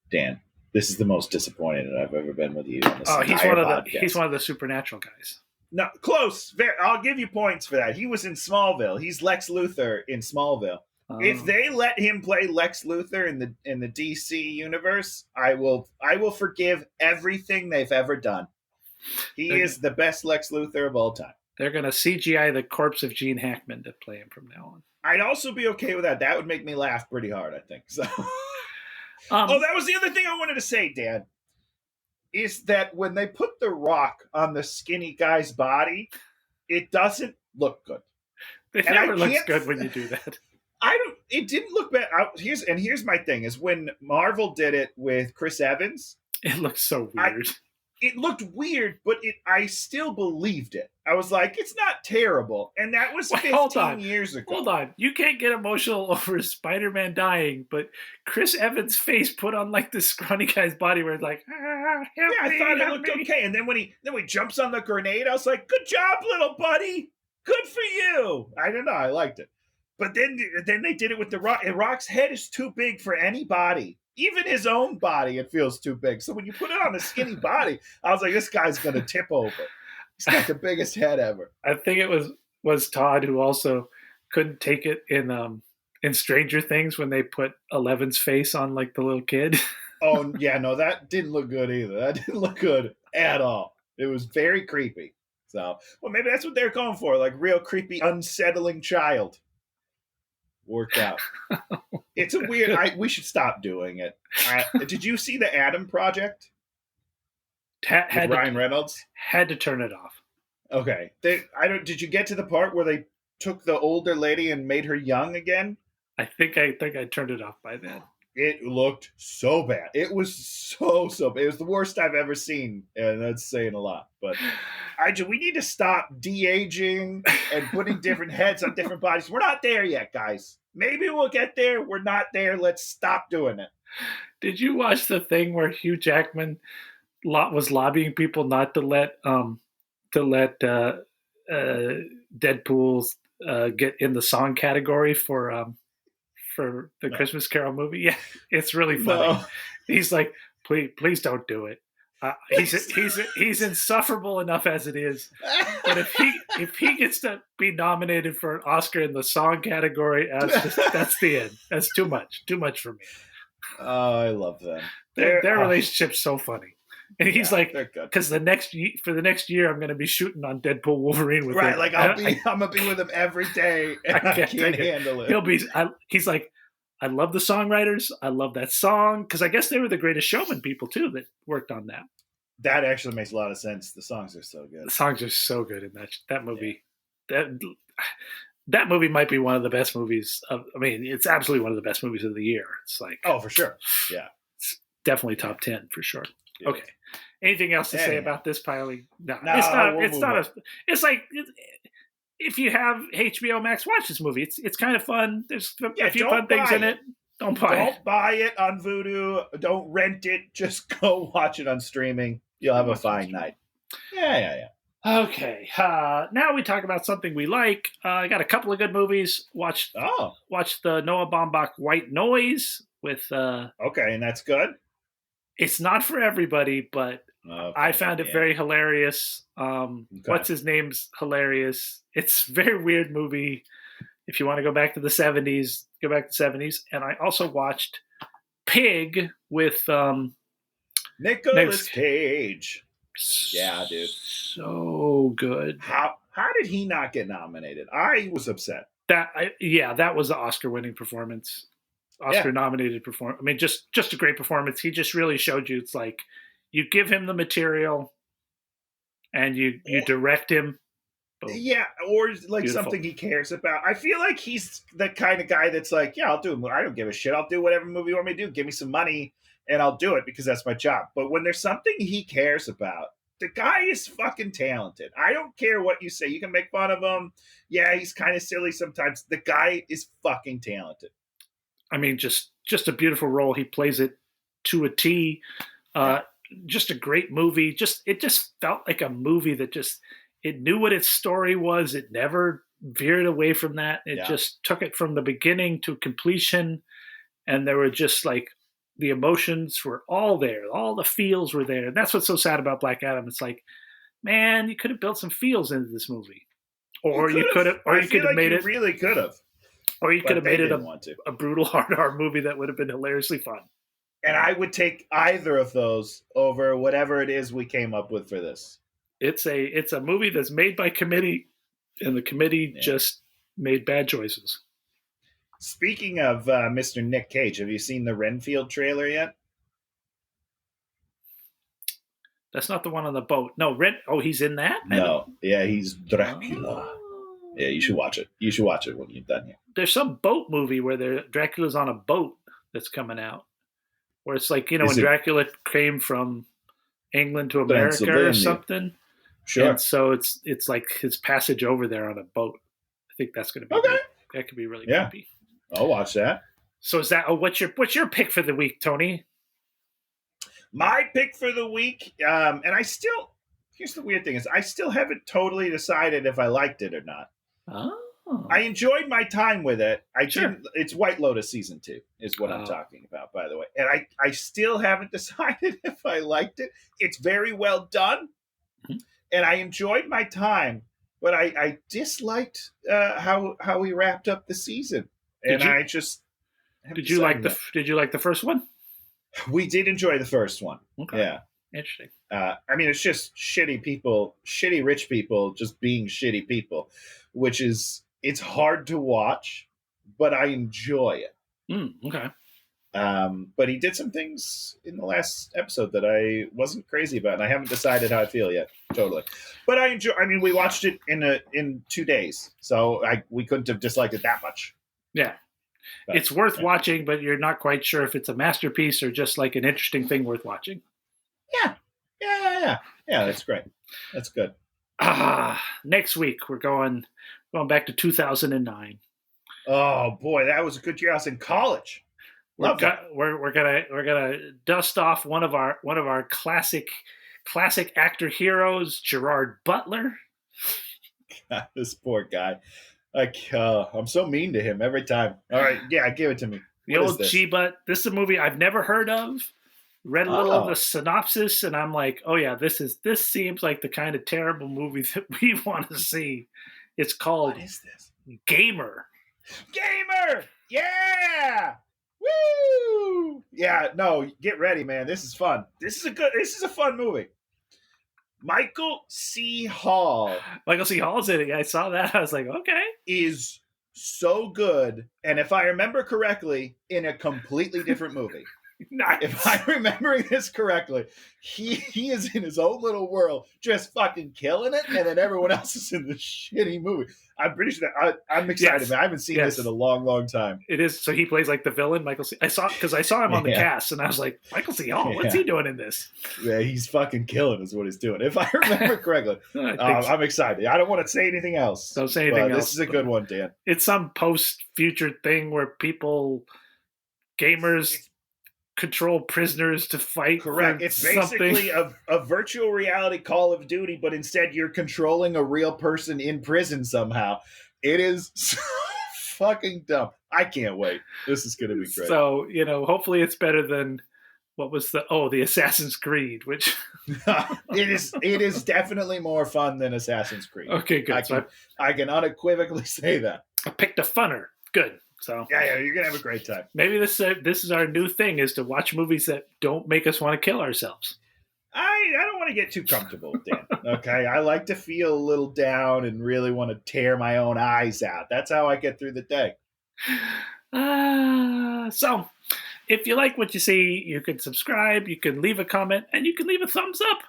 Dan, This is the most disappointed I've ever been with you on this Oh, podcast. he's one of the supernatural guys. No, close. I'll give you points for that. He was in Smallville. He's Lex Luthor in Smallville. Oh. If they let him play Lex Luthor in the DC universe, I will forgive everything they've ever done. He is the best Lex Luthor of all time. They're going to CGI the corpse of Gene Hackman to play him from now on. I'd also be okay with that. That would make me laugh pretty hard, I think. So, that was the other thing I wanted to say, Dan, is that when they put the rock on the skinny guy's body, it doesn't look good. It never looks good when you do that. It didn't look bad. Here's my thing: is when Marvel did it with Chris Evans, it looked so weird. It looked weird, but I still believed it. I was like, it's not terrible, and that was 15 years ago. Hold on, you can't get emotional over Spider-Man dying, but Chris Evans' face put on like this scrawny guy's body, where it's like, I thought it looked okay. And then when he jumps on the grenade, I was like, good job, little buddy, good for you. I don't know, I liked it. But then they did it with the Rock. And Rock's head is too big for any body. Even his own body, it feels too big. So when you put it on a skinny body, I was like, this guy's going to tip over. He's got the biggest head ever. I think it was Todd who also couldn't take it in Stranger Things when they put Eleven's face on like the little kid. Oh, yeah, no, that didn't look good either. That didn't look good at all. It was very creepy. So, well, maybe that's what they're going for, like real creepy, unsettling child. Worked out. It's a weird. We should stop doing it. Did you see the Adam Project? With Ryan Reynolds had to turn it off. Okay, Did you get to the part where they took the older lady and made her young again? I think I turned it off by then. It looked so bad. It was so bad. It was the worst I've ever seen, and that's saying a lot. But we need to stop de-aging and putting different heads on different bodies. We're not there yet, guys. Maybe we'll get there. We're not there. Let's stop doing it. Did you watch the thing where Hugh Jackman was lobbying people not to let Deadpool get in the song category for the Christmas Carol movie? Yeah, it's really funny. No. He's like, please don't do it. He's insufferable enough as it is. But if he gets to be nominated for an Oscar in the song category, that's the end. That's too much for me. Oh, I love them. Their relationship's so funny. And he's like, because for the next year, I'm going to be shooting on Deadpool Wolverine with him. Right, like I'm going to be with him every day, and I can't handle it. He's like, I love the songwriters. I love that song. Because I guess they were the Greatest Showman people, too, that worked on that. That actually makes a lot of sense. The songs are so good. The songs are so good in that movie. Yeah. That movie might be one of the best movies. It's absolutely one of the best movies of the year. It's like, oh, for sure. Yeah. It's definitely top 10 for sure. Yeah. Okay. Anything else to say about this, Piley? No, it's not. It's like, if you have HBO Max, watch this movie. It's kind of fun. There's a few fun things in it. Don't buy it on Vudu. Don't rent it. Just go watch it on streaming. You'll have a fine night. Yeah. Okay. Now we talk about something we like. I got a couple of good movies. Watched the Noah Baumbach White Noise with. Okay, and that's good. It's not for everybody, but I found it very hilarious. What's his name's hilarious. It's a very weird movie. If you want to go back to the 70s, go back to the 70s. And I also watched Pig with Nicolas Cage. Yeah, dude. So good. How did he not get nominated? I was upset. That was the Oscar-winning performance. Oscar-nominated performance. I mean, just a great performance. He just really showed you. It's like you give him the material, and you direct him. Boom. Yeah, or like Beautiful. Something he cares about. I feel like he's the kind of guy that's like, yeah, I'll do it. I don't give a shit. I'll do whatever movie you want me to do. Give me some money, and I'll do it because that's my job. But when there's something he cares about, the guy is fucking talented. I don't care what you say. You can make fun of him. Yeah, he's kind of silly sometimes. The guy is fucking talented. I mean, just a beautiful role. He plays it to a T. Just a great movie. It just felt like a movie that it knew what its story was. It never veered away from that. It just took it from the beginning to completion. And there were just like the emotions were all there. All the feels were there. And that's what's so sad about Black Adam. It's like, man, you could have built some feels into this movie. Or you could have made it really could have. Or you could have made it a a brutal hard R movie that would have been hilariously fun. And I would take either of those over whatever it is we came up with for this. It's a movie that's made by committee, and the committee just made bad choices. Speaking of Mr. Nick Cage, have you seen the Renfield trailer yet? That's not the one on the boat. No, he's in that? No. Yeah, he's Dracula. Oh. Yeah, you should watch it. You should watch it when you're done here. There's some boat movie where Dracula's on a boat that's coming out. Where it's like, when Dracula came from England to America or something. Sure. And so it's like his passage over there on a boat. I think that's going to be okay. That could be really creepy. I'll watch that. So is that what's your pick for the week, Tony? My pick for the week, and here's the weird thing is I still haven't totally decided if I liked it or not. Oh. I enjoyed my time with it. It's White Lotus season 2 is what I'm talking about, by the way. And I still haven't decided if I liked it. It's very well done. Mm-hmm. And I enjoyed my time, but I disliked how we wrapped up the season. And Did you like the first one? We did enjoy the first one. Okay. Yeah. Interesting. It's just shitty rich people just being shitty people, which it's hard to watch, but I enjoy it. Okay. But he did some things in the last episode that I wasn't crazy about, and I haven't decided how I feel yet. Totally. But I enjoy. We watched it in 2 days, so we couldn't have disliked it that much. Yeah. But it's worth watching, but you're not quite sure if it's a masterpiece or just like an interesting thing worth watching. Yeah. That's great. That's good. Next week we're going back to 2009. Oh boy, that was a good year. I was in college. We're gonna dust off one of our classic actor heroes, Gerard Butler. God, this poor guy. I'm so mean to him every time. All right, yeah, give it to me. The old G-Butt. This is a movie I've never heard of. Read a little of the synopsis, and I'm like, oh yeah, this seems like the kind of terrible movie that we want to see. It's called What is this? Gamer. Yeah! Woo! Yeah, no, get ready, man. This is fun. This is a fun movie. Michael C. Hall's in it. I saw that. I was like, okay. Is so good. And if I remember correctly, in a completely different movie. Nice. If I'm remembering this correctly, he is in his own little world, just fucking killing it, and then everyone else is in this shitty movie. I'm pretty sure that I'm excited. Yes. Man. I haven't seen this in a long, long time. It is. So he plays like the villain, Michael C. I saw him on the cast, and I was like, Michael C. Hall, what's he doing in this? Yeah, he's fucking killing is what he's doing. If I remember correctly, I'm excited. I don't want to say anything else. Don't say anything else. This is a good one, Dan. It's some post-future thing where gamers control prisoners to fight. Correct. It's basically a virtual reality Call of Duty, but instead you're controlling a real person in prison somehow. It is so fucking dumb. I can't wait. This is going to be great. So, hopefully it's better than what was the Assassin's Creed, which it is definitely more fun than Assassin's Creed. Okay, good. I can unequivocally say that. I picked a funner. Good. So yeah, you're gonna have a great time. Maybe this is our new thing: is to watch movies that don't make us want to kill ourselves. I don't want to get too comfortable, Dan. Okay, I like to feel a little down and really want to tear my own eyes out. That's how I get through the day. So, if you like what you see, you can subscribe, you can leave a comment, and you can leave a thumbs up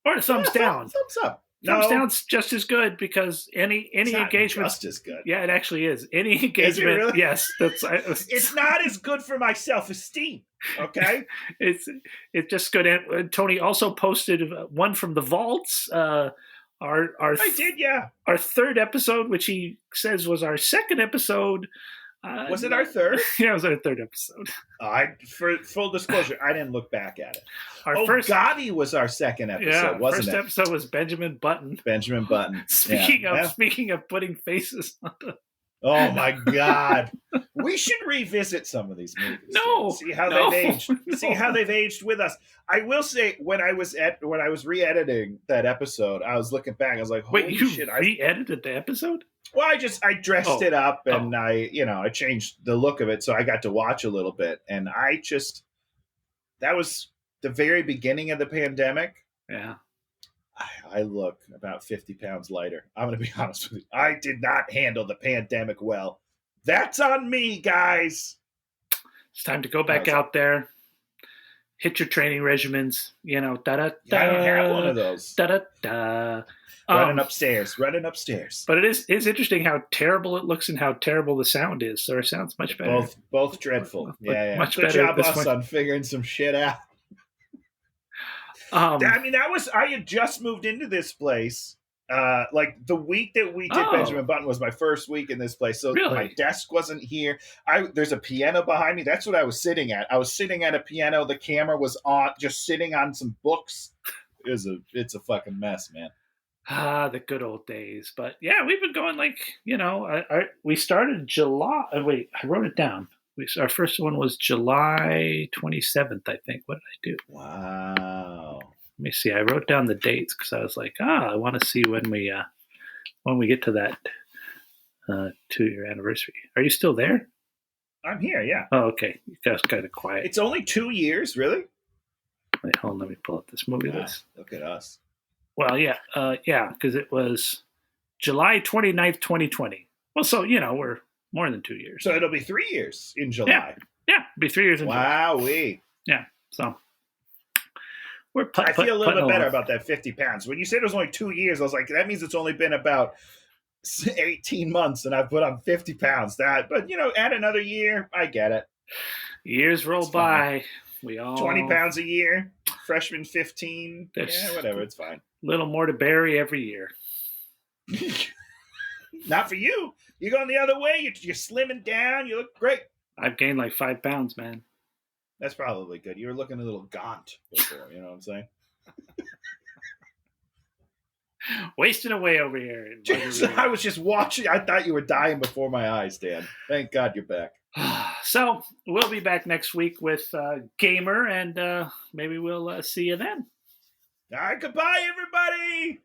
or a thumbs down. Thumbs up. Thumbs down's just as good because any engagement just as good. Yeah, it actually is. Any engagement, is it really? Yes. It's not as good for my self-esteem. Okay, it's just good. And Tony also posted one from the vaults. I did, yeah. Our third episode, which he says was our second episode. Was it our third? Yeah, it was our third episode. For full disclosure, I didn't look back at it. First Gotti was our second episode, wasn't it? First episode was Benjamin Button. Benjamin Button. Speaking of putting faces on Oh my God. We should revisit some of these movies. No, See how no, they've aged. no. See how they've aged with us. I will say, when I was re-editing that episode, I was looking back. I was like, "Holy Wait, you shit!" re-edited the episode? Well, I dressed Oh. it up, and I changed the look of it, so I got to watch a little bit. And that was the very beginning of the pandemic. Yeah. I look about 50 pounds lighter. I'm going to be honest with you. I did not handle the pandemic well. That's on me, guys. It's time to go back out there, hit your training regimens, da da da. I don't have one of those. Da da da. Running upstairs. But it is interesting how terrible it looks and how terrible the sound is. So our sound's much better. Both dreadful. Yeah. Much Good better job us on figuring some shit out. I had just moved into this place. Like the week that we did Benjamin Button was my first week in this place. So Really? My desk wasn't here. There's a piano behind me. That's what I was sitting at. I was sitting at a piano. The camera was on, just sitting on some books. It's a fucking mess, man. The good old days. But yeah, we've been going we started July. Wait, I wrote it down. Our first one was July 27th, I think. What did I do? Wow. Let me see. I wrote down the dates because I was like, I want to see when we get to that 2-year anniversary. Are you still there? I'm here, yeah. Oh, okay. You guys kind of quiet. It's only 2 years, really? Wait, hold on. Let me pull up this movie list. Look at us. Well, yeah, because it was July 29th, 2020. Well, so, we're more than 2 years. So it'll be 3 years in July. Yeah, it'll be 3 years in July. Wowee. Yeah, so I feel a little bit better about that 50 pounds. When you said it was only 2 years, I was like, that means it's only been about 18 months and I've put on 50 pounds. But add another year, I get it. Years roll by. We all 20 pounds a year, freshman 15. Whatever, it's fine. Little more to bury every year. Not for you. You're going the other way. You're slimming down. You look great. I've gained like 5 pounds, man. That's probably good. You were looking a little gaunt before, you know what I'm saying? Wasting away over here. I was just watching. I thought you were dying before my eyes, Dan. Thank God you're back. So we'll be back next week with Gamer, and maybe we'll see you then. All right, goodbye, everybody.